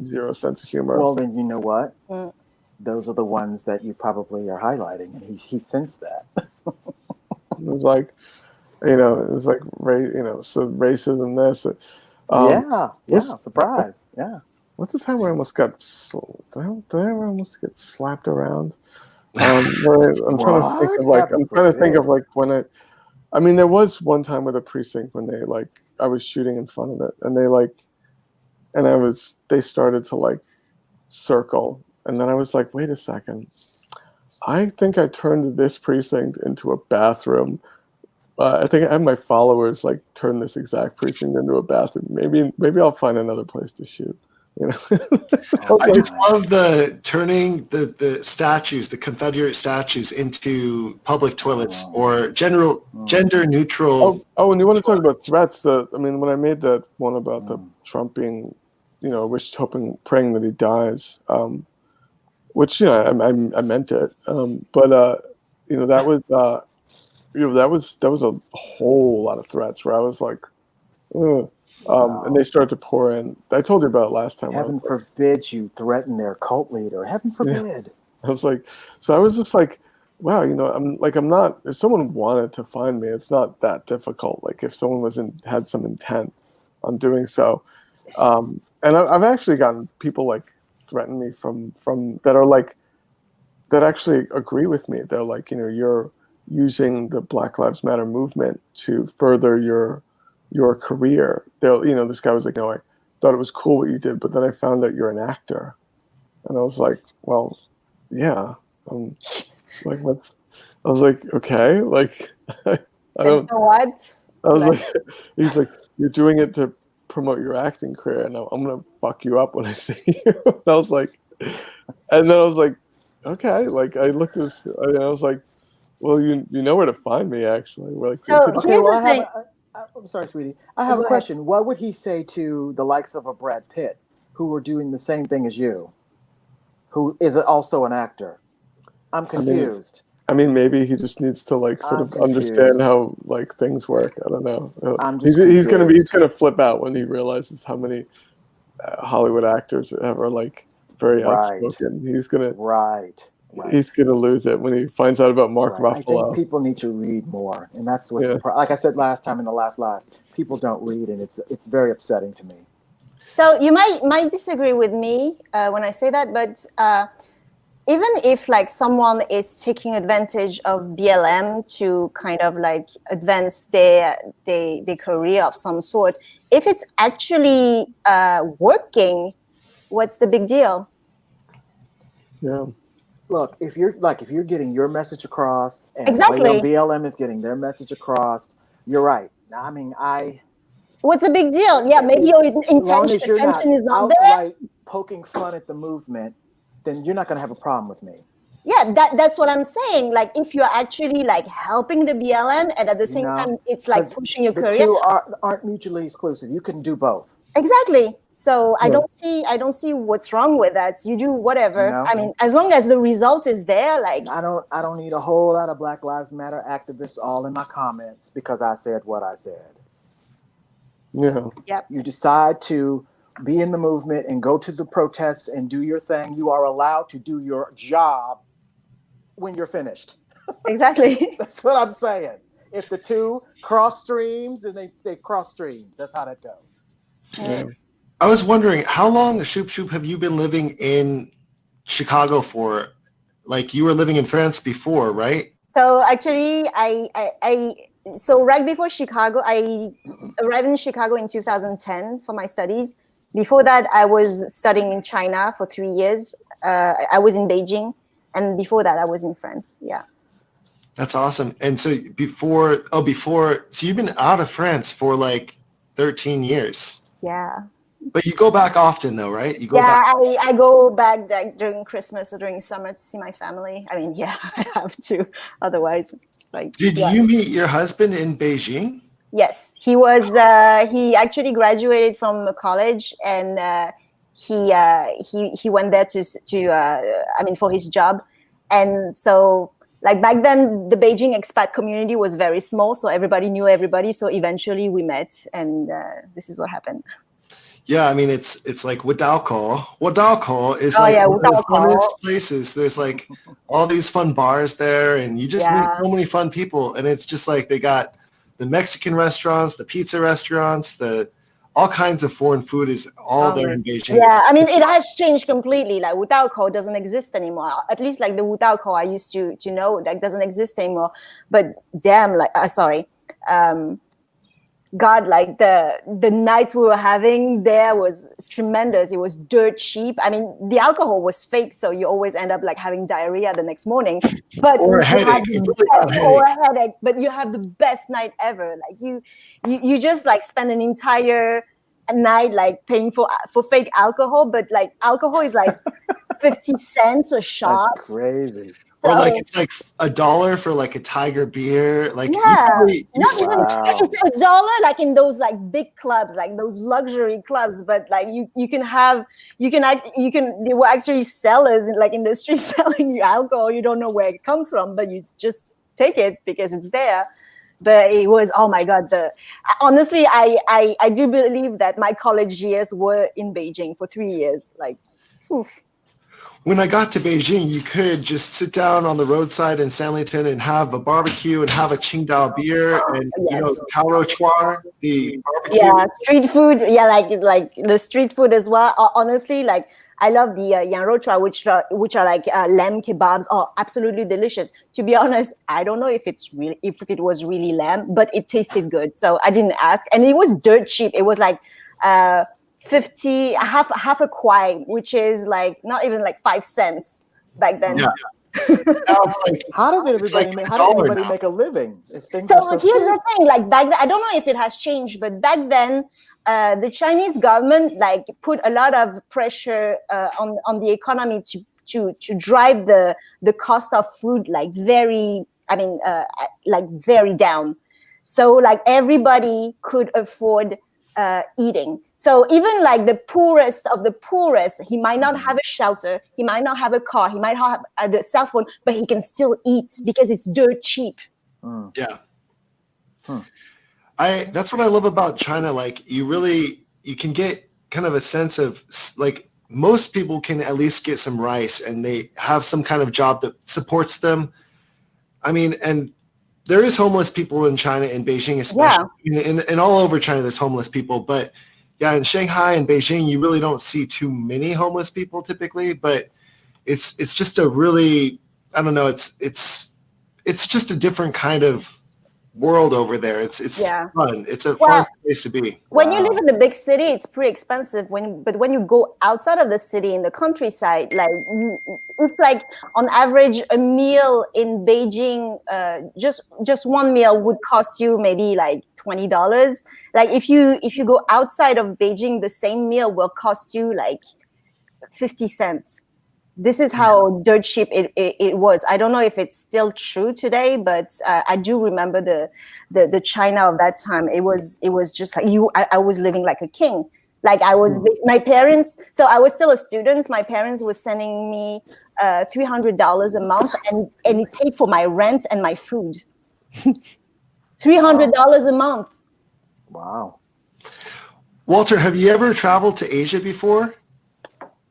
zero sense of humor. Well, then you know what? Those are the ones that you probably are highlighting, and he sensed that. It was like, it's like, so racism, this. Surprise. Yeah. What's the time where I almost got, did I ever almost get slapped around? I'm trying to think of when I mean, there was one time with a precinct when I was shooting in front of it, and they started to circle, and then I was like, wait a second, I think I turned this precinct into a bathroom. I think I had my followers turn this exact precinct into a bathroom. Maybe I'll find another place to shoot. I just love the turning the statues, the Confederate statues, into public toilets or gender neutral. Oh, and you want to talk about threats? When I made that one about the Trump being, praying that he dies, which I meant it, but that was a whole lot of threats where I was like, ugh. And they start to pour in. I told you about it last time. Heaven forbid you threaten their cult leader. Heaven forbid. Yeah. I was like, so I was just like, wow, I'm not. If someone wanted to find me, it's not that difficult. Like if someone had some intent on doing so, and I've actually gotten people threaten me from that are that actually agree with me. They're like, you're using the Black Lives Matter movement to further your career. This guy was like, no, I thought it was cool what you did, but then I found out you're an actor. And I was like, well, yeah. I was like, okay. I don't know what? I was like, he's like, you're doing it to promote your acting career, and I'm going to fuck you up when I see you. And I was like, okay. I looked at this, and I was like, well, you know where to find me, actually. So here's the thing. I'm sorry, sweetie. I have a question. What would he say to the likes of a Brad Pitt, who were doing the same thing as you, who is also an actor? I'm confused. I mean, maybe he just needs to sort of understand how things work. I don't know. He's gonna flip out when he realizes how many Hollywood actors are very outspoken. He's gonna He's gonna lose it when he finds out about Mark Ruffalo. I think people need to read more, and that's what's the problem. Like I said last time in the last live, people don't read, and it's very upsetting to me. So you might disagree with me when I say that, but even if someone is taking advantage of BLM to kind of advance their career of some sort, if it's actually working, what's the big deal? Yeah. look, if you're getting your message across, and Exactly. BLM is getting their message across, you're right. I mean, What's the big deal? Yeah, maybe your as long as you're intention is not outright poking fun at the movement, then you're not going to have a problem with me. Yeah, that's what I'm saying. Like, if you're actually like helping the BLM, and at the same time, it's like pushing your career. The two aren't mutually exclusive. You can do both. Exactly. So I don't see what's wrong with that. You do whatever. No. I mean, as long as the result is there, like I don't need a whole lot of Black Lives Matter activists all in my comments because I said what I said. Yeah. Yep. You decide to be in the movement and go to the protests and do your thing. You are allowed to do your job when you're finished. Exactly. That's what I'm saying. If the two cross streams, then they cross streams. That's how that goes. Yeah. I was wondering, how long, Shub Shub, have you been living in Chicago for? Like, you were living in France before, right? So actually, so right before Chicago, I arrived in Chicago in 2010 for my studies. Before that, I was studying in China for 3 years. I was in Beijing, and before that, I was in France. Yeah. That's awesome. And so so you've been out of France for like 13 years. Yeah. But you go back often though, right? You go Yeah, back. I go back during Christmas or during summer to see my family. I mean, yeah, I have to. Otherwise, like. Did you meet your husband in Beijing? Yes, he was. He actually graduated from college, and he went there for his job, and so like back then the Beijing expat community was very small, so everybody knew everybody. So eventually we met, and the is what happened. Yeah, I mean it's like Wadalco is one of the funnest places. There's like all these fun bars there, and you just meet so many fun people. And it's just like they got the Mexican restaurants, the pizza restaurants, all kinds of foreign food is all there in Beijing. Yeah, I mean it has changed completely. Like Wadalco doesn't exist anymore. At least like the Wadalco I used to know that doesn't exist anymore. But damn, like sorry. God, like the nights we were having there was tremendous. It was dirt cheap. I mean, the alcohol was fake, so you always end up like having diarrhea the next morning. But or a headache. Or a headache. But you have the best night ever. Like you just like spend an entire night like paying for fake alcohol, but like alcohol is like 50 cents a shot. That's crazy. Or like it's like $1 for like a Tiger beer. Like it's $1 like in those like big clubs, like those luxury clubs. But like you they were actually sellers like in the street selling you alcohol. You don't know where it comes from, but you just take it because it's there. But it was, oh my God. Honestly, I do believe that my college years were in Beijing for 3 years. Like, oof. When I got to Beijing, you could just sit down on the roadside in Sanlitun and have a barbecue and have a Qingdao beer and Kaorochuar, the barbecue. Yeah, street food. Yeah, like the street food as well. Honestly, like I love the Yanrocha, which are like lamb kebabs. Oh, absolutely delicious. To be honest, I don't know if it was really lamb, but it tasted good. So I didn't ask, and it was dirt cheap. It was like 50 half a kwai, which is like not even like 5 cents back then. Yeah. Now it's like, how did everybody make a living? So here's the thing, like back then, I don't know if it has changed, but back then the Chinese government like put a lot of pressure on the economy to drive the cost of food like very down. So like everybody could afford eating. So even like the poorest of the poorest, he might not have a shelter, he might not have a car, he might not have a cell phone, but he can still eat because it's dirt cheap. Yeah. That's what I love about China. Like you can get kind of a sense of like most people can at least get some rice and they have some kind of job that supports them. I mean, and there is homeless people in China, in Beijing especially. Yeah. And all over China there's homeless people. But yeah, in Shanghai and Beijing, you really don't see too many homeless people typically. But it's just a really, I don't know, it's just a different kind of world over there. It's Yeah. fun. It's a Well, fun place to be. when you live in the big city, it's pretty expensive. But when you go outside of the city in the countryside, like it's like on average a meal in Beijing, just one meal would cost you maybe like $20. Like if you go outside of Beijing, the same meal will cost you like 50 cents. This is how dirt cheap it was. I don't know if it's still true today, but I do remember the China of that time. It was just like I was living like a king. Like I was my parents. So I was still a student. My parents were sending me $300 a month, and it paid for my rent and my food. $300 a month. Wow. Walter, have you ever traveled to Asia before?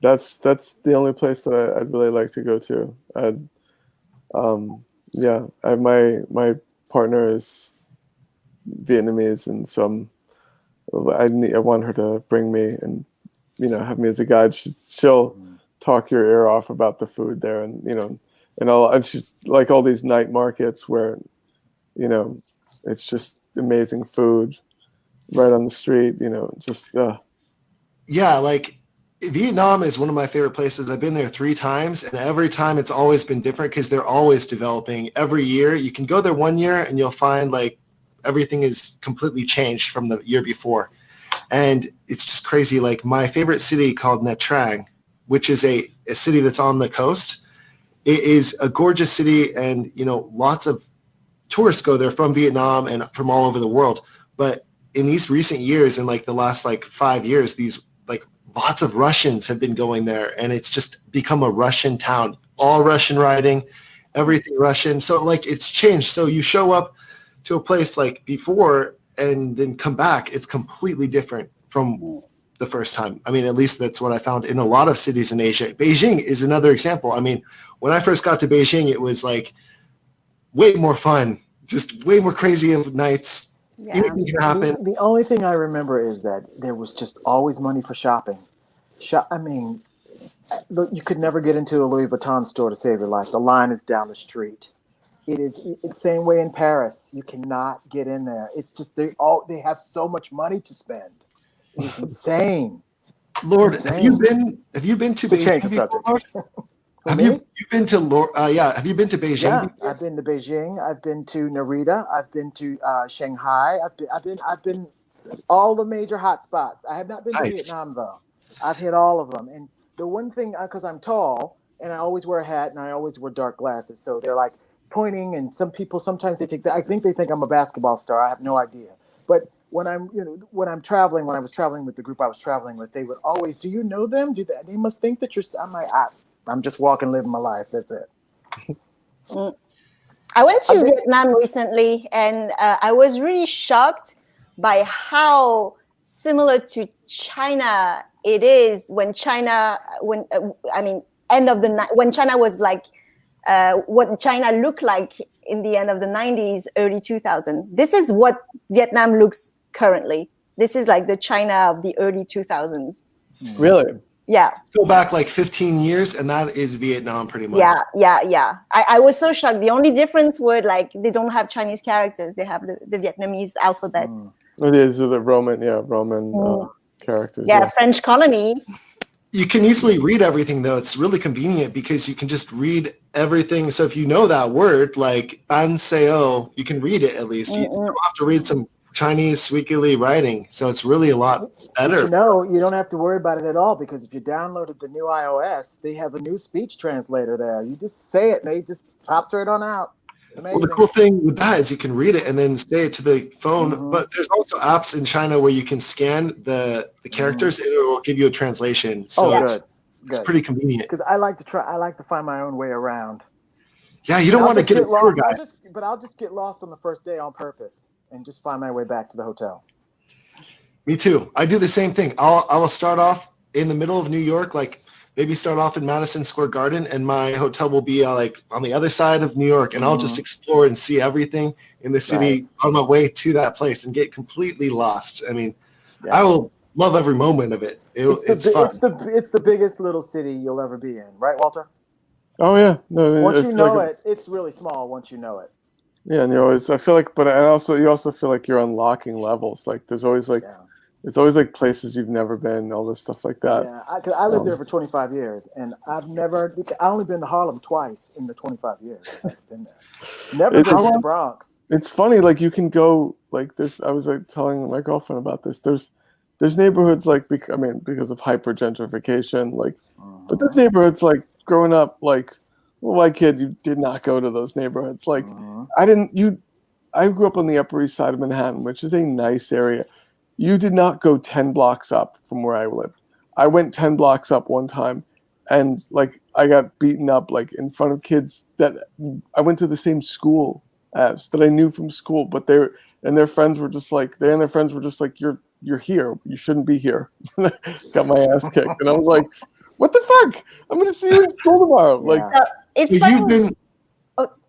That's the only place that I'd really like to go to. My partner is Vietnamese, and so I want her to bring me and have me as a guide. She'll talk your ear off about the food there, and and she's like all these night markets where it's just amazing food right on the street. Yeah, like Vietnam is one of my favorite places. I've been there 3 times, and every time it's always been different because they're always developing. Every year, you can go there one year and you'll find like everything is completely changed from the year before. And it's just crazy. Like my favorite city called Nha Trang, which is a city that's on the coast. It is a gorgeous city, and lots of tourists go there from Vietnam and from all over the world. But in these recent years, in like the last 5 years, these lots of Russians have been going there, and it's just become a Russian town. All Russian writing, everything Russian. So it's changed. So you show up to a place like before and then come back, it's completely different from the first time. I mean, at least that's what I found in a lot of cities in Asia. Beijing is another example. I mean, when I first got to Beijing, it was like way more fun, just way more crazy of nights. Yeah. Anything can happen. The only thing I remember is that there was just always money for shopping. I mean, look, you could never get into a Louis Vuitton store to save your life. The line is down the street. It's the same way in Paris. You cannot get in there. It's just they have so much money to spend. It's insane. Lord, insane. have you been to Beijing? Change the subject. Have you been to have you been to Beijing? Yeah, before? I've been to Beijing. I've been to Narita. I've been to Shanghai. I've been all the major hot spots. I have not been to Vietnam though. I've hit all of them. And the one thing, because I'm tall and I always wear a hat and I always wear dark glasses, so they're like pointing. And some people sometimes they take that. I think they think I'm a basketball star. I have no idea. But when I'm traveling, when I was traveling with the group I was traveling with, they would always, do you know them? They must think that you're. I'm like, I'm just walking, living my life. That's it. I went to Vietnam recently, and I was really shocked by how similar to China it is when China was like what China looked like in the end of the 90s, early 2000s. This is what Vietnam looks currently. This is like the China of the early 2000s. Really? Yeah. Go back 15 years, and that is Vietnam pretty much. Yeah. I was so shocked. The only difference were they don't have Chinese characters. They have the Vietnamese alphabet. These are the Roman characters. Yeah, French colony. You can easily read everything, though. It's really convenient because you can just read everything. So if you know that word, like ban seo, you can read it at least. You don't have to read some Chinese squeakily writing. So it's really a lot better. But you don't have to worry about it at all, because if you downloaded the new iOS, they have a new speech translator there. You just say it and they just pops right on out. Amazing. Well, the cool thing with that is you can read it and then say it to the phone. But there's also apps in China where you can scan the characters and it will give you a translation. So it's pretty convenient. Because I like to find my own way around. Yeah, you don't want to get a tour guide. I'll just get lost on the first day on purpose and just find my way back to the hotel. Me too. I do the same thing. I will start off in the middle of New York, maybe start off in Madison Square Garden, and my hotel will be on the other side of New York, and I'll just explore and see everything in the city on my way to that place and get completely lost. I mean, I will love every moment of it. It's fun. It's the biggest little city you'll ever be in, right, Walter? Oh yeah. No, Once you know it, it's really small once you know it. Yeah, and you're always. I feel like, but you also feel like you're unlocking levels. Like there's always like, it's always like places you've never been, all this stuff like that. Yeah, because I lived there for 25 years, and I only been to Harlem twice in the 25 years that I've been there. Never been to the Bronx. It's funny, like you can go like this. I was like telling my girlfriend about this. There's neighborhoods like because of hyper gentrification, like, but there's neighborhoods like growing up, like, well, my kid, you did not go to those neighborhoods. Like, I grew up on the Upper East Side of Manhattan, which is a nice area. You did not go 10 blocks up from where I lived. I went 10 blocks up one time, and like I got beaten up like in front of kids that I went to the same school as, that I knew from school, but their friends were just like you're here. You shouldn't be here. Got my ass kicked, and I was like, what the fuck? I'm gonna see you in school tomorrow. Like, it's so funny.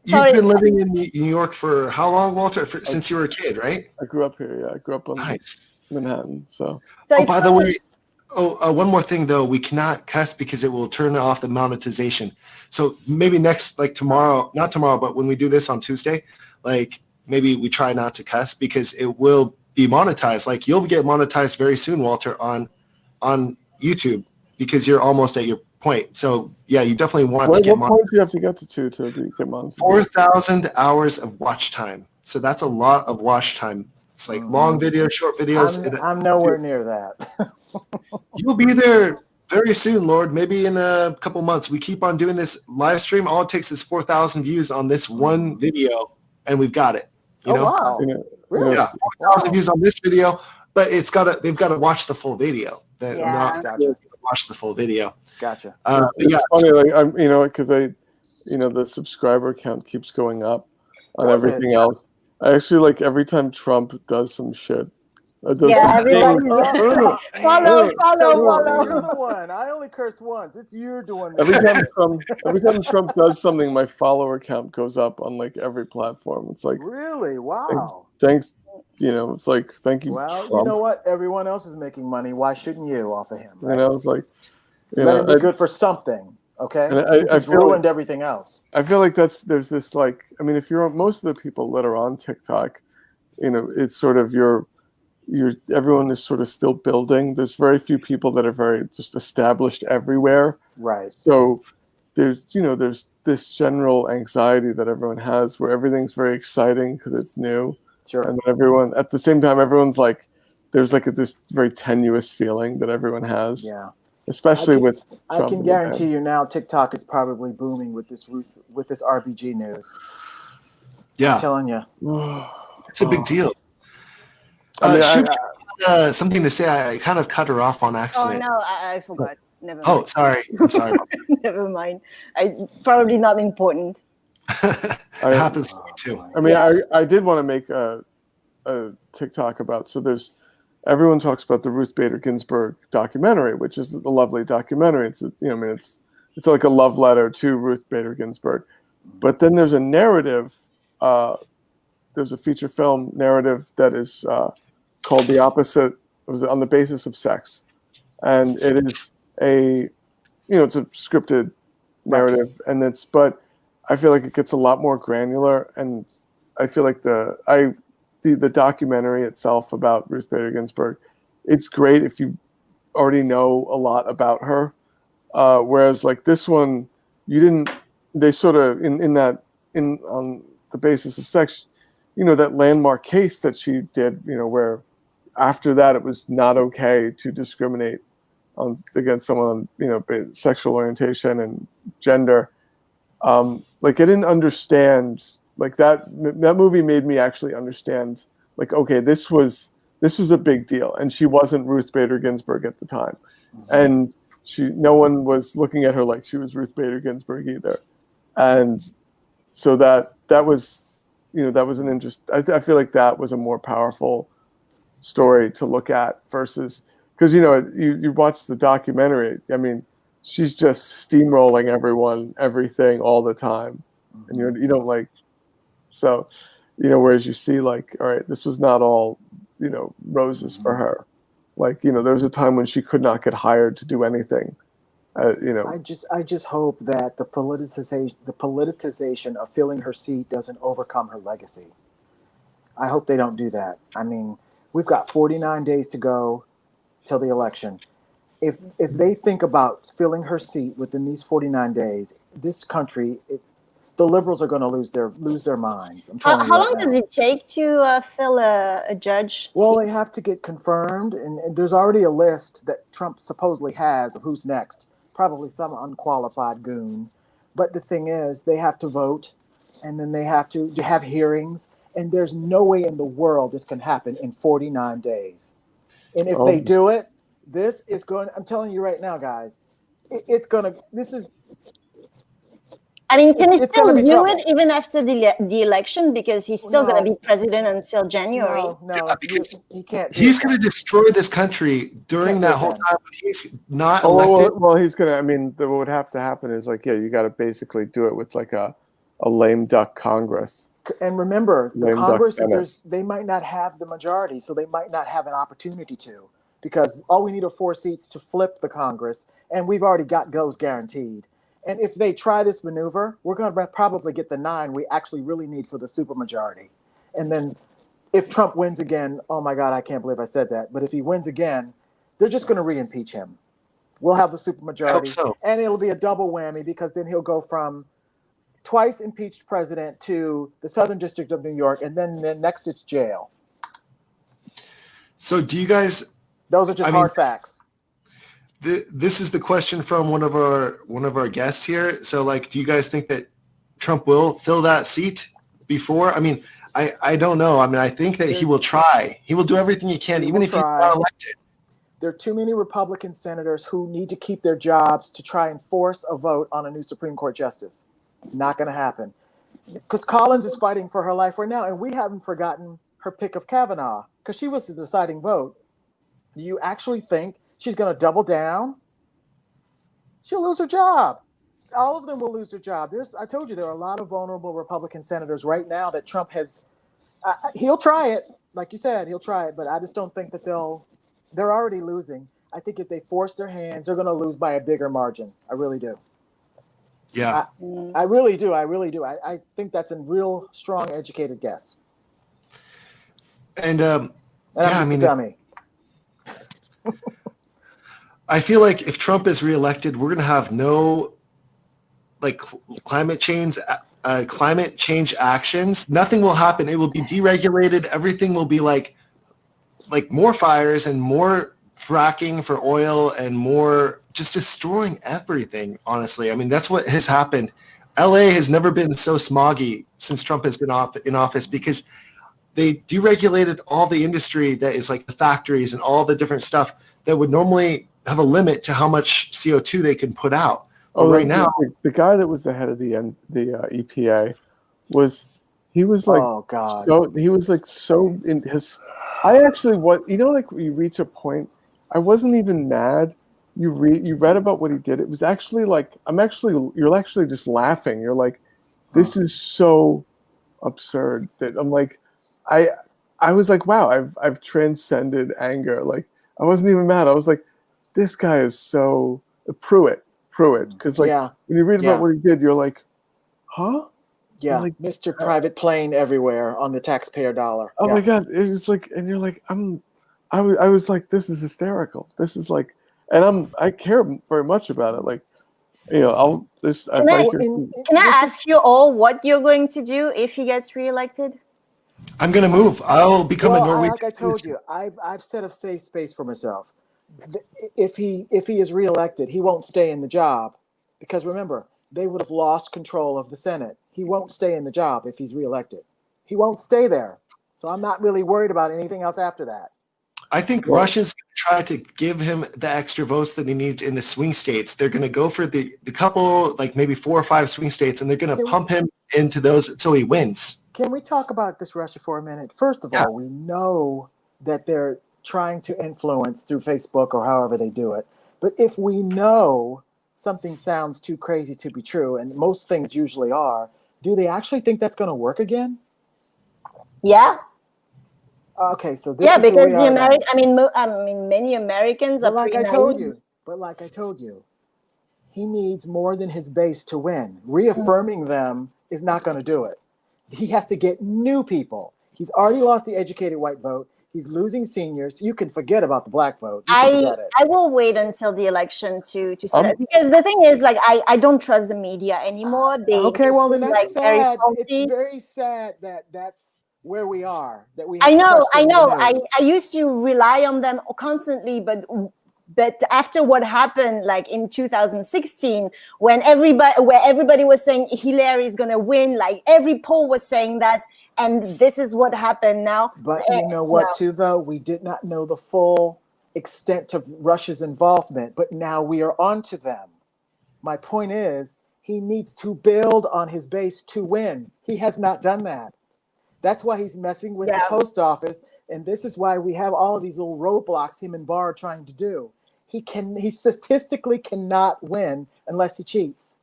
You've been living in New York for how long, Walter? Since you were a kid, right? I grew up here. Yeah, I grew up on Manhattan. So by the way, one more thing though, we cannot cuss because it will turn off the monetization. So maybe next, like tomorrow, not tomorrow, but when we do this on Tuesday, like maybe we try not to cuss because it will be monetized. Like you'll get monetized very soon, Walter, on YouTube because you're almost at your point. So yeah, you definitely want to get monetized. What point do you have to get to get monetized? 4,000 hours of watch time. So that's a lot of watch time. It's like long videos, short videos. I'm nowhere near that. You'll be there very soon, Lord. Maybe in a couple months. We keep on doing this live stream. All it takes is 4,000 views on this one video, and we've got it. You know? Wow. Really? Yeah, 4,000 views on this video, but they've got to watch the full video. They're not watch the full video. Gotcha. It's funny, like I'm, because the subscriber count keeps going up on everything else. I actually like every time Trump does some shit. Everybody's follow. You're the one. I only cursed once. It's you doing every time Trump does something, my follower count goes up on like every platform. It's like, really? Wow. Thanks. It's like, thank you. Well, Trump. You know what? Everyone else is making money. Why shouldn't you off of him? Right? It's like, let him be good for something. Okay. And I've ruined everything else. I feel like there's this like, if you're most of the people that are on TikTok, it's sort of everyone is sort of still building. There's very few people that are very just established everywhere. Right. So there's this general anxiety that everyone has where everything's very exciting because it's new. Sure. And everyone at the same time, everyone's like, there's like this very tenuous feeling that everyone has. Yeah. Especially with Trump. I can guarantee you now TikTok is probably booming with this RBG news. Yeah. I'm telling you. It's a big deal. Something to say. I kind of cut her off on accident. Oh, no, I forgot. Never mind. Oh, sorry. I'm sorry. Never mind. Probably not important. It happens to me too. I did want to make a TikTok about, everyone talks about the Ruth Bader Ginsburg documentary, which is a lovely documentary. It's it's like a love letter to Ruth Bader Ginsburg. But then there's a narrative, there's a feature film narrative that is called The Opposite, it was on the basis of sex. And it is it's a scripted narrative, but I feel like it gets a lot more granular, and I feel like the documentary itself about Ruth Bader Ginsburg, it's great if you already know a lot about her. Whereas like this one, they sort of on the basis of sex, that landmark case that she did, where after that it was not okay to discriminate against someone on, sexual orientation and gender. Like I didn't understand, like that movie made me actually understand, like, okay, this was a big deal, and she wasn't Ruth Bader Ginsburg at the time, and no one was looking at her like she was Ruth Bader Ginsburg either, and so that was that was an interest. I feel like that was a more powerful story to look at versus, because you watch the documentary. She's just steamrolling everything all the time, and you don't like. So, whereas you see like, all right, this was not all, roses for her. Like, there was a time when she could not get hired to do anything I just hope that the politicization of filling her seat doesn't overcome her legacy. I hope they don't do that. I mean, we've got 49 days to go till the election. If they think about filling her seat within these 49 days, this country, the liberals are going to lose their minds. I'm telling you How right long now. does it take to fill a judge Well, seat? they have to get confirmed, and there's already a list that Trump supposedly has of who's next. Probably some unqualified goon. But the thing is, they have to vote, and then they have to have hearings, and there's no way in the world this can happen in 49 days. And if they do it, this is going. I'm telling you right now, guys, it's going to. This is. I mean, can he it's still gonna be do trouble. it even after the election? Because he's still going to be president until January. No, because he can't. He's going to destroy this country during that whole time. He's not elected. Well, he's going to. I mean, what would have to happen is like, you got to basically do it with like a lame duck Congress. And remember, the Lame duck Congress, Senate. they might not have the majority, so they might not have an opportunity to, because all we need are 4 seats to flip the Congress, and we've already got those guaranteed. And if they try this maneuver, we're going to probably get the 9 we actually really need for the supermajority. And then if Trump wins again, oh my God, I can't believe I said that. But if he wins again, they're just going to re-impeach him. We'll have the supermajority, so. and it'll be a double whammy, because then he'll go from twice impeached president to the Southern District of New York, and then next it's jail. So do you guys? Those are just hard facts. This is the question from one of our guests here. So, like, do you guys think that Trump will fill that seat before? I mean, I don't know. I mean, I think that he will try. He will do everything he can, even if he's not elected. There are too many Republican senators who need to keep their jobs to try and force a vote on a new Supreme Court justice. It's not going to happen. Because Collins is fighting for her life right now, and we haven't forgotten her pick of Kavanaugh, because she was the deciding vote. Do you actually think she's going to double down? She'll lose her job. All of them will lose their job. I told you there are a lot of vulnerable Republican senators right now that Trump has. He'll try it, like you said, he'll try it, but I just don't think that they're already losing. I think if they force their hands, they're going to lose by a bigger margin. I really do. Yeah, I really do. I think that's a real strong, educated guess. And I'm just a dummy. I feel like if Trump is reelected, we're going to have no like climate change actions. Nothing will happen. It will be deregulated. Everything will be like more fires and more fracking for oil and more just destroying everything, honestly. I mean, that's what has happened. LA has never been so smoggy since Trump has been in office, because they deregulated all the industry that is like the factories and all the different stuff that would normally have a limit to how much CO2 they can put out. But right now, the guy that was the head of the EPA was like, oh God, so he was like so in his. I actually like you reach a point. I wasn't even mad. You read about what he did. It was actually like you're actually just laughing. You're like, this is so absurd that I'm like, I was like, wow, I've transcended anger. Like, I wasn't even mad. I was like, this guy is so Pruitt. Because like when you read about what he did, you're like, huh? Yeah, like, Mr. Private Plane everywhere on the taxpayer dollar. Oh my God, it was like, and you're like, I was like, this is hysterical. This is like, and I care very much about it. Like, Can I ask you all what you're going to do if he gets reelected? I'm going to move. I'll become a Norwegian. Like I told you, I've set a safe space for myself. If he is reelected, he won't stay in the job, because remember, they would have lost control of the Senate. He won't stay in the job if he's reelected. He won't stay there. So I'm not really worried about anything else after that. I think Russia's going to try to give him the extra votes that he needs in the swing states. They're going to go for the couple, like maybe 4 or 5 swing states, and they're going to pump him into those so he wins. Can we talk about this Russia for a minute? First of all, we know that they're trying to influence through Facebook or however they do it. But if we know something sounds too crazy to be true, and most things usually are, do they actually think that's going to work again? Yeah. Okay, so this is because many Americans are like I told you. he needs more than his base to win. Reaffirming them is not going to do it. He has to get new people. He's already lost the educated white vote. He's losing seniors. You can forget about the black vote. You can forget it. I will wait until the election to say that, because the thing is, like, I don't trust the media anymore. Okay, well then that's like sad. very It's very sad that that's where we are. That we. I know. I I used to rely on them constantly, but after what happened, like in 2016, when everybody was saying Hillary is gonna win, like every poll was saying that, and this is what happened now. But you know what, too, though? We did not know the full extent of Russia's involvement, but now we are onto them. My point is, he needs to build on his base to win. He has not done that. That's why he's messing with the post office, and this is why we have all of these little roadblocks him and Barr are trying to do. He statistically cannot win unless he cheats.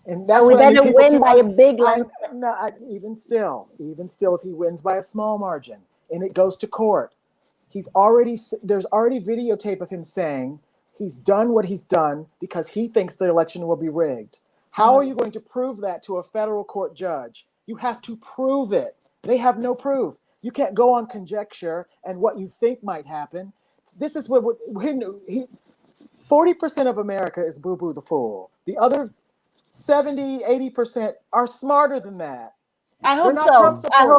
And that's we better win by a big landslide. Even still, if he wins by a small margin and it goes to court, there's already videotape of him saying he's done what he's done because he thinks the election will be rigged. How are you going to prove that to a federal court judge? You have to prove it. They have no proof. You can't go on conjecture and what you think might happen. This is what 40% of America is boo-boo the fool. The other 70, 80% are smarter than that. I hope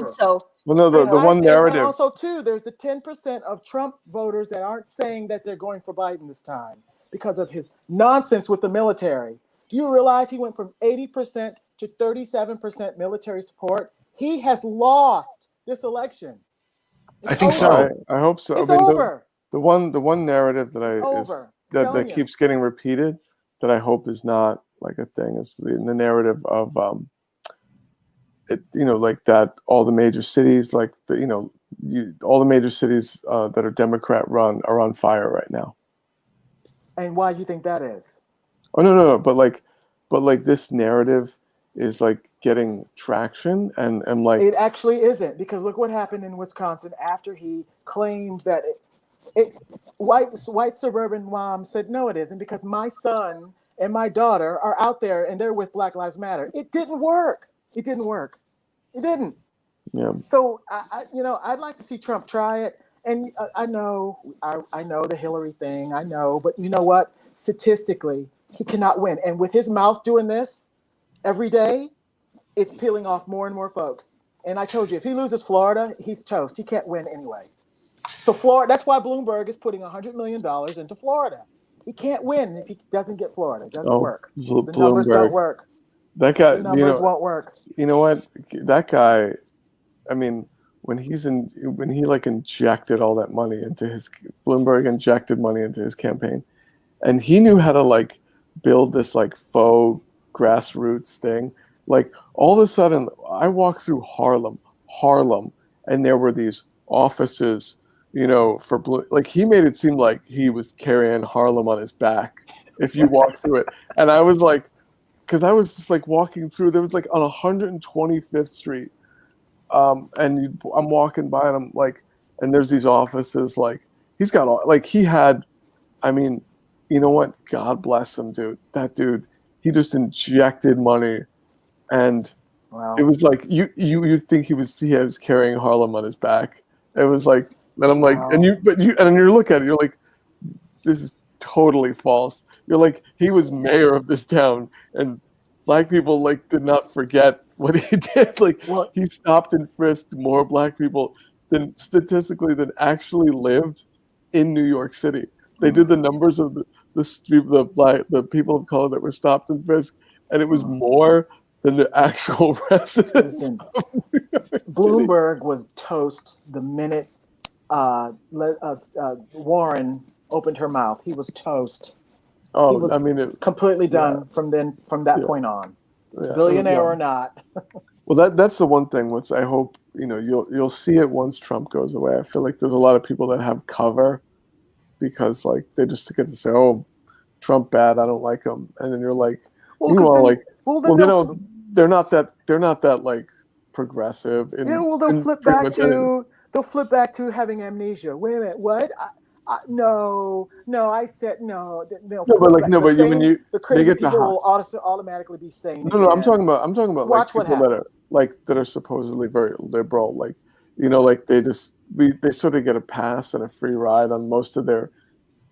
so. Well, no, the one narrative. And also, too, there's the 10% of Trump voters that aren't saying that they're going for Biden this time because of his nonsense with the military. Do you realize he went from 80% to 37% military support? He has lost this election. I think so. I hope so. It's over. The one narrative that keeps getting repeated that I hope is not like a thing is the narrative of like that all the major cities all the major cities that are Democrat run are on fire right now. And why do you think that is? Oh no, but this narrative is like getting traction and like it actually isn't, because look what happened in Wisconsin after he claimed that white suburban mom said no, it isn't, because my son and my daughter are out there and they're with Black Lives Matter. It didn't work. It didn't. Yeah. So I'd like to see Trump try it. And I know the Hillary thing. I know, but you know what? Statistically, he cannot win. And with his mouth doing this every day, it's peeling off more and more folks. And I told you, if he loses Florida, he's toast. He can't win anyway. So Florida, that's why Bloomberg is putting $100 million into Florida. He can't win if he doesn't get Florida. It doesn't work. The numbers don't work. That guy, the numbers won't work. You know what? That guy, I mean, when he like injected all that money into Bloomberg injected money into his campaign, and he knew how to like build this like faux grassroots thing. Like all of a sudden, I walked through Harlem, and there were these offices, like he made it seem like he was carrying Harlem on his back if you walk through it. And I was like, because I was just like walking through, there was like on 125th Street, I'm walking by and I'm like, and there's these offices, like he's got all, like he had, I mean, you know what? God bless him, dude. That dude, he just injected money, and it was like you think he was carrying Harlem on his back. It was like, and I'm like, and you look at it, you're like, this is totally false. You're like, he was mayor of this town, and black people like did not forget what he did. Like he stopped and frisked more black people than actually lived in New York City. They did the numbers of the people of color that were stopped and frisked, and it was more than the actual residents. Listen, Bloomberg was toast the minute Warren opened her mouth. He was toast. Oh, he was completely done from that point on. Yeah. Billionaire or not. Well, that's the one thing which I hope you'll see it once Trump goes away. I feel like there's a lot of people that have cover because like they just get to say, "Oh, Trump bad, I don't like him," and then you're like, they're not that like progressive. They'll flip back to having amnesia. Wait a minute, what? No, I said no. No, but like no, but when you the crazy they get to people will automatically be sane. No, I'm talking about Watch like what people happens. that are supposedly very liberal, like like they sort of get a pass and a free ride on most of their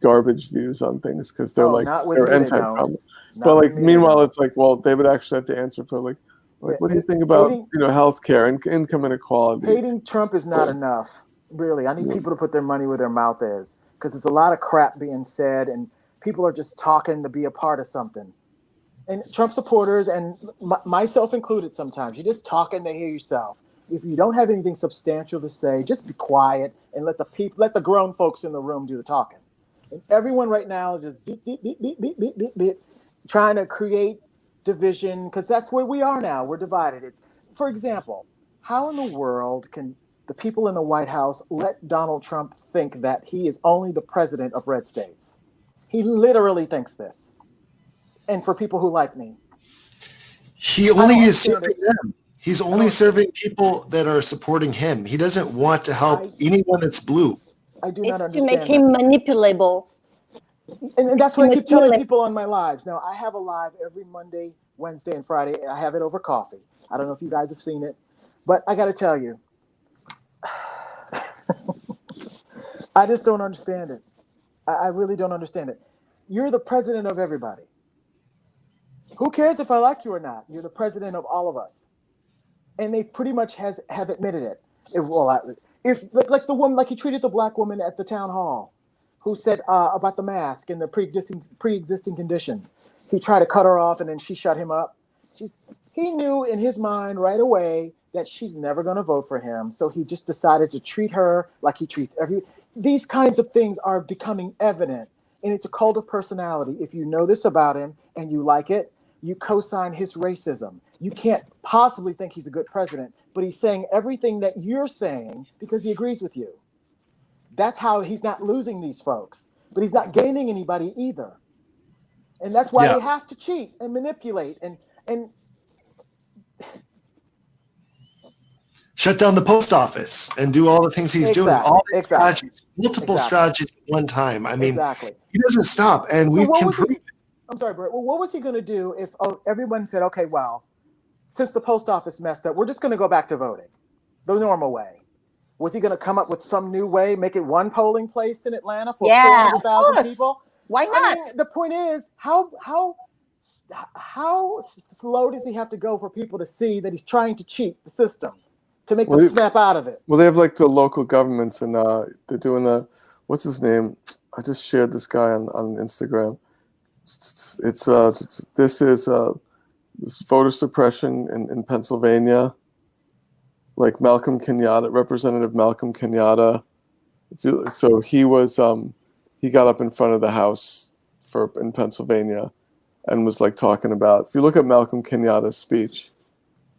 garbage views on things because they're Not with they're me, they anti-Trump. don't. But like meanwhile, it's like, well, they would actually have to answer for like what do you think about healthcare and income inequality? Hating Trump is not enough. Really, I need people to put their money where their mouth is because there's a lot of crap being said and people are just talking to be a part of something. And Trump supporters and myself included, sometimes you're just talking to hear yourself. If you don't have anything substantial to say, just be quiet and let the grown folks in the room do the talking. And everyone right now is just beep, beep, beep, beep, beep, beep, beep, beep, trying to create division because that's where we are now. We're divided. It's, for example, how in the world can the people in the White House let Donald Trump think that he is only the president of red states? He literally thinks this. And for people who like me, he only is serving them. He's only serving people that are supporting him. He doesn't want to help anyone that's blue. I do not It's understand. to make him manipulable. And that's what I keep telling people on my lives. Now, I have a live every Monday, Wednesday, and Friday. I have it over coffee. I don't know if you guys have seen it, but I got to tell you, I just don't understand it. I really don't understand it. You're the president of everybody. Who cares if I like you or not? You're the president of all of us. And they pretty much have admitted it. If the woman, like he treated the black woman at the town hall who said about the mask and the pre-existing conditions. He tried to cut her off and then she shut him up. He knew in his mind right away that she's never going to vote for him. So he just decided to treat her like he treats these kinds of things are becoming evident. And it's a cult of personality. If you know this about him and you like it, you co-sign his racism. You can't possibly think he's a good president, but he's saying everything that you're saying because he agrees with you. That's how he's not losing these folks, but he's not gaining anybody either. And that's why they have to cheat and manipulate and shut down the post office and do all the things he's doing. All these strategies, multiple strategies at one time. I mean, he doesn't stop, and we can prove it. I'm sorry, Bert. Well, what was he going to do if everyone said, okay, well, since the post office messed up, we're just going to go back to voting the normal way? Was he going to come up with some new way, make it one polling place in Atlanta for 400,000 people? Why not? I mean, the point is, how slow does he have to go for people to see that he's trying to cheat the system to make them snap out of it? Well, they have like the local governments, and they're doing what's his name? I just shared this guy on Instagram. This is voter suppression in Pennsylvania. Like Malcolm Kenyatta, Representative Malcolm Kenyatta. So he was he got up in front of the House in Pennsylvania and was like talking about. If you look at Malcolm Kenyatta's speech,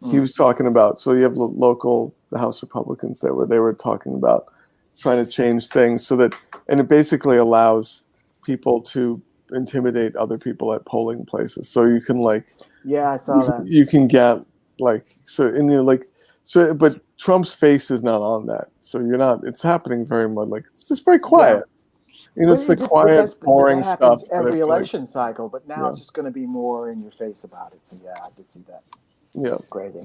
he was talking about. So you have the House Republicans there where they were talking about trying to change things so that, and it basically allows people to intimidate other people at polling places. So you can I saw that. You can get but Trump's face is not on that. So you're not, it's happening very much. Like, it's just very quiet. Yeah. It's the quiet, boring stuff. Every election cycle, but now it's just going to be more in your face about it. So I did see that. Yeah. Crazy.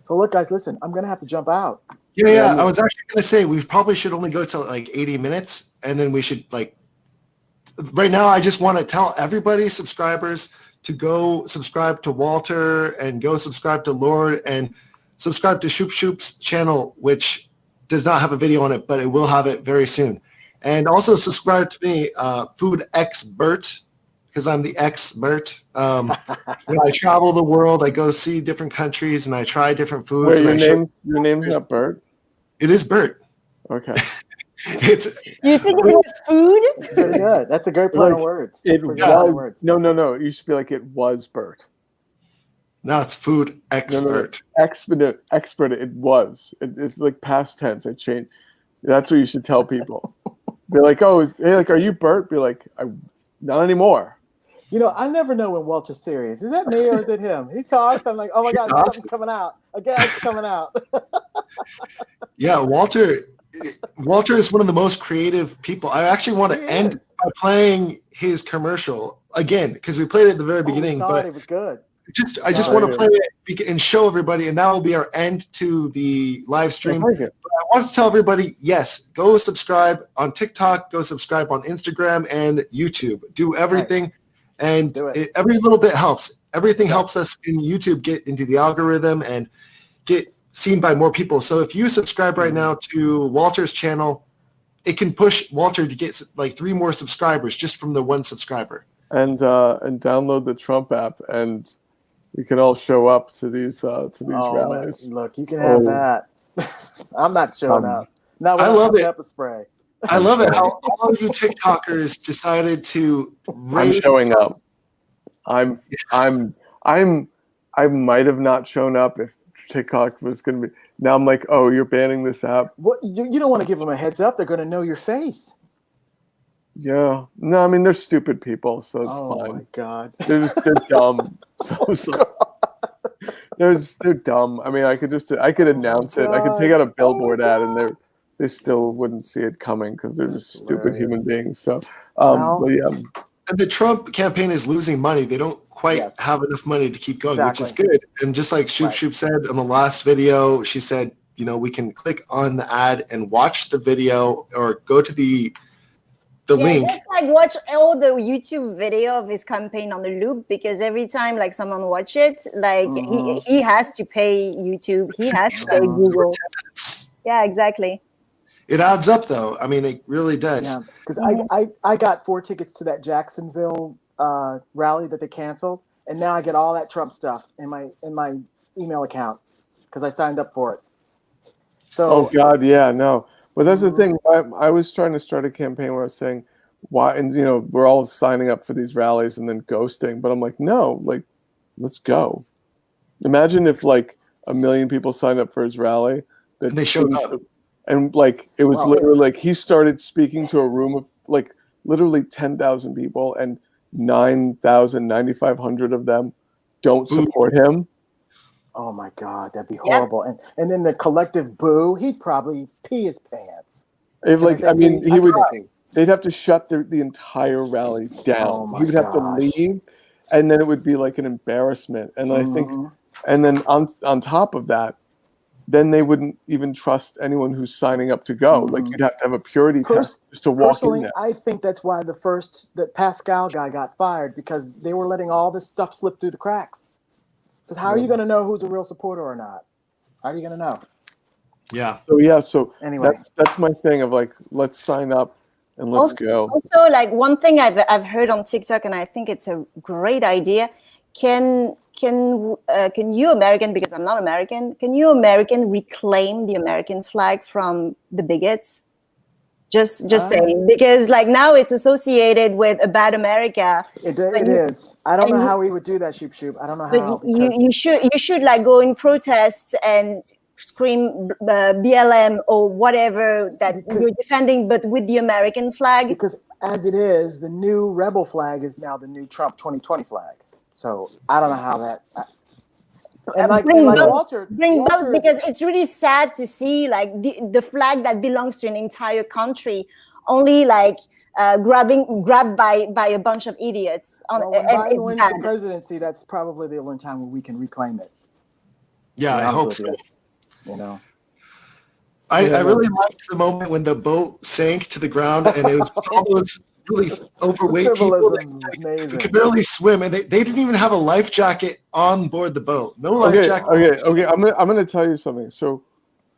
So look, guys, listen, I'm going to have to jump out. Yeah. I was actually going to say, we probably should only go to like 80 minutes and then we should right now, I just want to tell everybody, subscribers, to go subscribe to Walter and go subscribe to Lord and subscribe to Shub Shub's channel, which does not have a video on it, but it will have it very soon. And also subscribe to me, Food X Bert, because I'm the X Bert. I travel the world, I go see different countries, and I try different foods. Wait, your name's not Bert? It is Bert. Okay. You think it was food? Very good. That's a great play on words. It was. No. You should be like, it was Bert. No, it's Food Expert. Expert. It was. It's like past tense. It changed. That's what you should tell people. Be like, are you Bert? Be like, not anymore. I never know when Walter's serious. Is that me or is it him? He talks. I'm like, oh my God, something's coming out. A gag's coming out. Yeah, Walter. Walter is one of the most creative people. I actually want to He end is. by playing his commercial again because we played it at the very beginning. We saw But it was good. I just want to play it and show everybody, and that will be our end to the live stream. But I want to tell everybody, yes, go subscribe on TikTok, go subscribe on Instagram and YouTube. Do everything, and every little bit helps. Everything helps us in YouTube get into the algorithm and get seen by more people. So if you subscribe right now to Walter's channel, it can push Walter to get like 3 more subscribers just from the 1 subscriber. And download the Trump app, and we can all show up to these rallies. Man. Look, you can have that. I'm not showing up. No, I love it. Pepper spray. I love it how all you TikTokers decided to I'm showing up. I might have not shown up if TikTok was going to be. Now I'm like, oh, you're banning this app. What you don't want to give them a heads up. They're going to know your face. Yeah. No, I mean, they're stupid people, so it's fine. Oh my God. They're dumb. They're dumb. I mean, I could announce it. I could take out a billboard ad, and they still wouldn't see it coming because they're just stupid human beings. So, but yeah. And the Trump campaign is losing money. They don't quite have enough money to keep going, which is good. And just like Shub Shub said on the last video, she said, we can click on the ad and watch the video or go to the link. Just like watch all the YouTube video of his campaign on the loop, because every time like someone watch it, like he has to pay YouTube, he has to pay Google. Yeah, exactly. It adds up though. I mean, it really does. Yeah, because I got 4 tickets to that Jacksonville rally that they canceled, and now I get all that Trump stuff in my email account because I signed up for it. So, oh God, yeah, no. But that's the thing. I was trying to start a campaign where I was saying, why, and we're all signing up for these rallies and then ghosting. But I'm like, no, like, let's go. Imagine if like 1 million people signed up for his rally. And they showed up. And like, it was literally like he started speaking to a room of like literally 10,000 people, and 9,500 of them don't support him. Oh my God, that'd be horrible. Yep. And then the collective boo, he'd probably pee his pants. They'd have to shut the entire rally down. He would have to leave, and then it would be like an embarrassment. And I think, and then on top of that, then they wouldn't even trust anyone who's signing up to go. Like you'd have to have a purity test just to walk in there. I think that's why that Pascal guy got fired, because they were letting all this stuff slip through the cracks. Because how are you going to know who's a real supporter or not? How are you going to know? Yeah. So anyway, that's my thing of like, let's sign up and let's go. Also, like one thing I've heard on TikTok, and I think it's a great idea. Can you American, because I'm not American, can you American reclaim the American flag from the bigots? Just saying, because like now it's associated with a bad America. It is. I don't know how we would do that, Shub Shub. I don't know how. You should like go in protest and scream BLM or whatever that you're defending, but with the American flag. Because as it is, the new rebel flag is now the new Trump 2020 flag. So I don't know how that. Bring both, because it's really sad to see like the flag that belongs to an entire country only like grabbed by a bunch of idiots. When Biden wins the presidency, that's probably the only time where we can reclaim it. Yeah, I hope so. I really liked the moment when the boat sank to the ground and it was all those really overweight people that could barely swim, and they didn't even have a life jacket on board the boat. No life jacket. Okay. I'm gonna tell you something. So,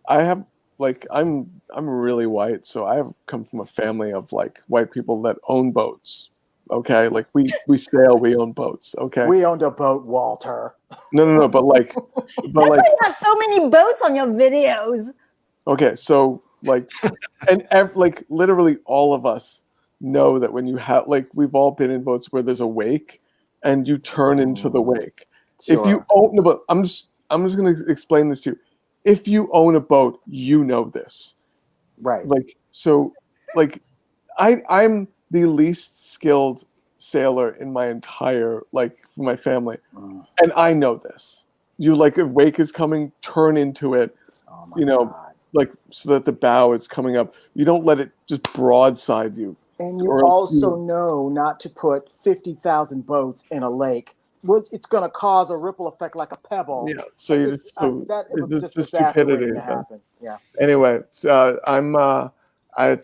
I have like I'm really white, so I have come from a family of like white people that own boats. Okay, like we sail, we own boats. Okay, we owned a boat, Walter. No, but like, that's why you have so many boats on your videos. Okay, so like, and like literally all of us know that when you have, like, we've all been in boats where there's a wake and you turn into the wake. Sure. If you own a boat, I'm just going to explain this to you. If you own a boat, you know this. Right. Like, so like I'm the least skilled sailor in my entire, like, for my family. And I know this. You like, a wake is coming, turn into it, like so that the bow is coming up. You don't let it just broadside you. And you also know not to put 50,000 boats in a lake. Well, it's going to cause a ripple effect like a pebble. Yeah. So you just it's the stupidity to happen. Yeah. Anyway, it's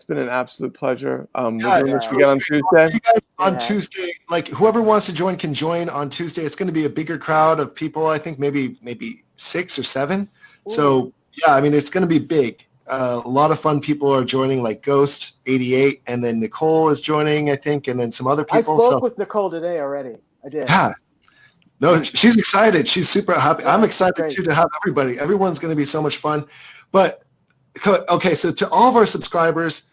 been an absolute pleasure. We're doing this again on Tuesday. You guys on Tuesday, like whoever wants to join can join on Tuesday. It's going to be a bigger crowd of people. I think maybe 6 or 7. Ooh. So yeah, I mean it's going to be big. A lot of fun people are joining, like Ghost 88, and then Nicole is joining, I think, and then some other people. I spoke with Nicole today already. I did. Yeah. No, she's excited. She's super happy. Yeah, I'm excited too to have everybody. Everyone's going to be so much fun. But okay, so to all of our subscribers,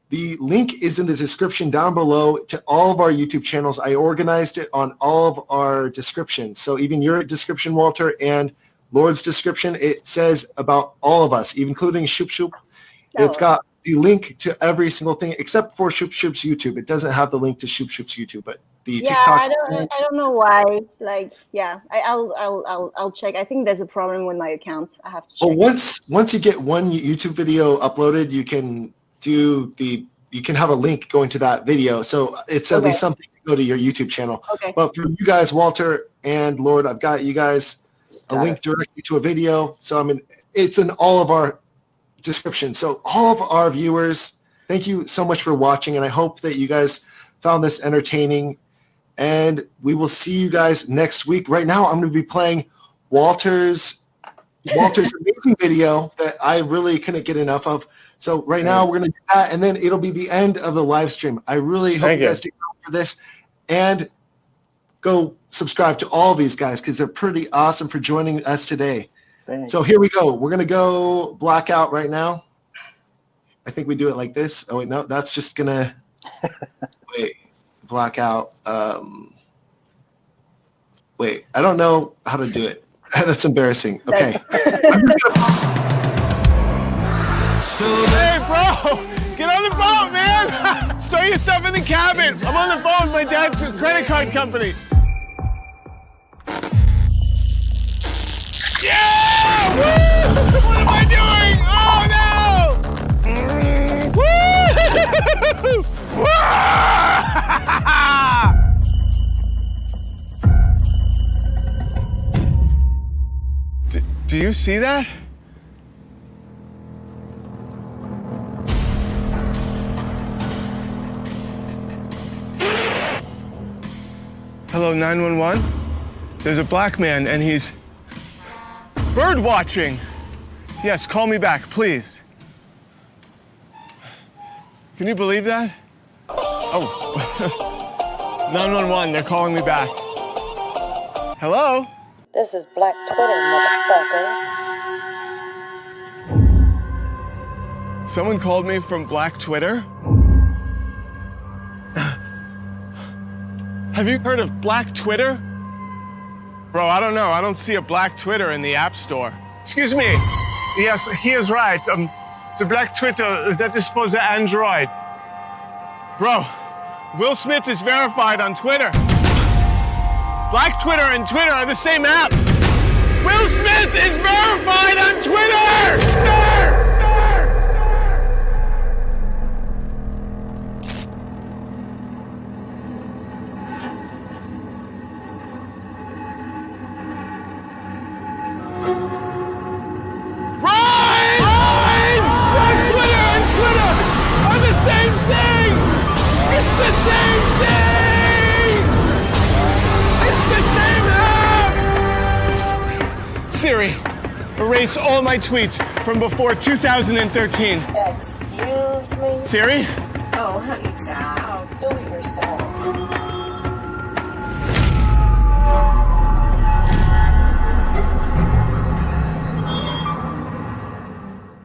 the link is in the description down below to all of our YouTube channels. I organized it on all of our descriptions. So even your description, Walter, and Lord's description, it says about all of us, even including Shub Shub. It's got the link to every single thing except for Shub Shub's YouTube. It doesn't have the link to Shub Shub's YouTube, but the TikTok. I don't know why. Like, yeah, I'll check. I think there's a problem with my account. I have to check. Well, once you get one YouTube video uploaded, you can have a link going to that video. So it's at least something to go to your YouTube channel. Okay. But for you guys, Walter and Lord, I've got you guys a link directly to a video. So I mean, it's in all of our description. So all of our viewers, thank you so much for watching, and I hope that you guys found this entertaining. And we will see you guys next week. Right now, I'm going to be playing Walter's amazing video that I really couldn't get enough of. So right now, we're going to do that, and then it'll be the end of the live stream. I really hope you guys stick around for this, and go subscribe to all these guys because they're pretty awesome for joining us today. Thanks. So here we go. We're going to go blackout right now. I think we do it like this. Oh, wait, no, that's just going to – wait, blackout. Wait, I don't know how to do it. That's embarrassing. Okay. Hey, bro, get on the boat, man. Stow yourself in the cabin. I'm on the phone with my dad's credit card company. Yeah! Woo! What am I doing? Oh, no! Woo! Do you see that? Hello, 911? There's a black man and he's bird watching. Yes, call me back, please. Can you believe that? Oh. 911, they're calling me back. Hello? This is Black Twitter, motherfucker. Someone called me from Black Twitter? Have you heard of Black Twitter? Bro, I don't know. I don't see a Black Twitter in the App Store. Excuse me. Yes, he is right. The Black Twitter, that is for the Android. Bro, Will Smith is verified on Twitter. Black Twitter and Twitter are the same app. Will Smith is verified on Twitter! Siri, erase all my tweets from before 2013. Excuse me? Siri? Oh, honey child, do it yourself.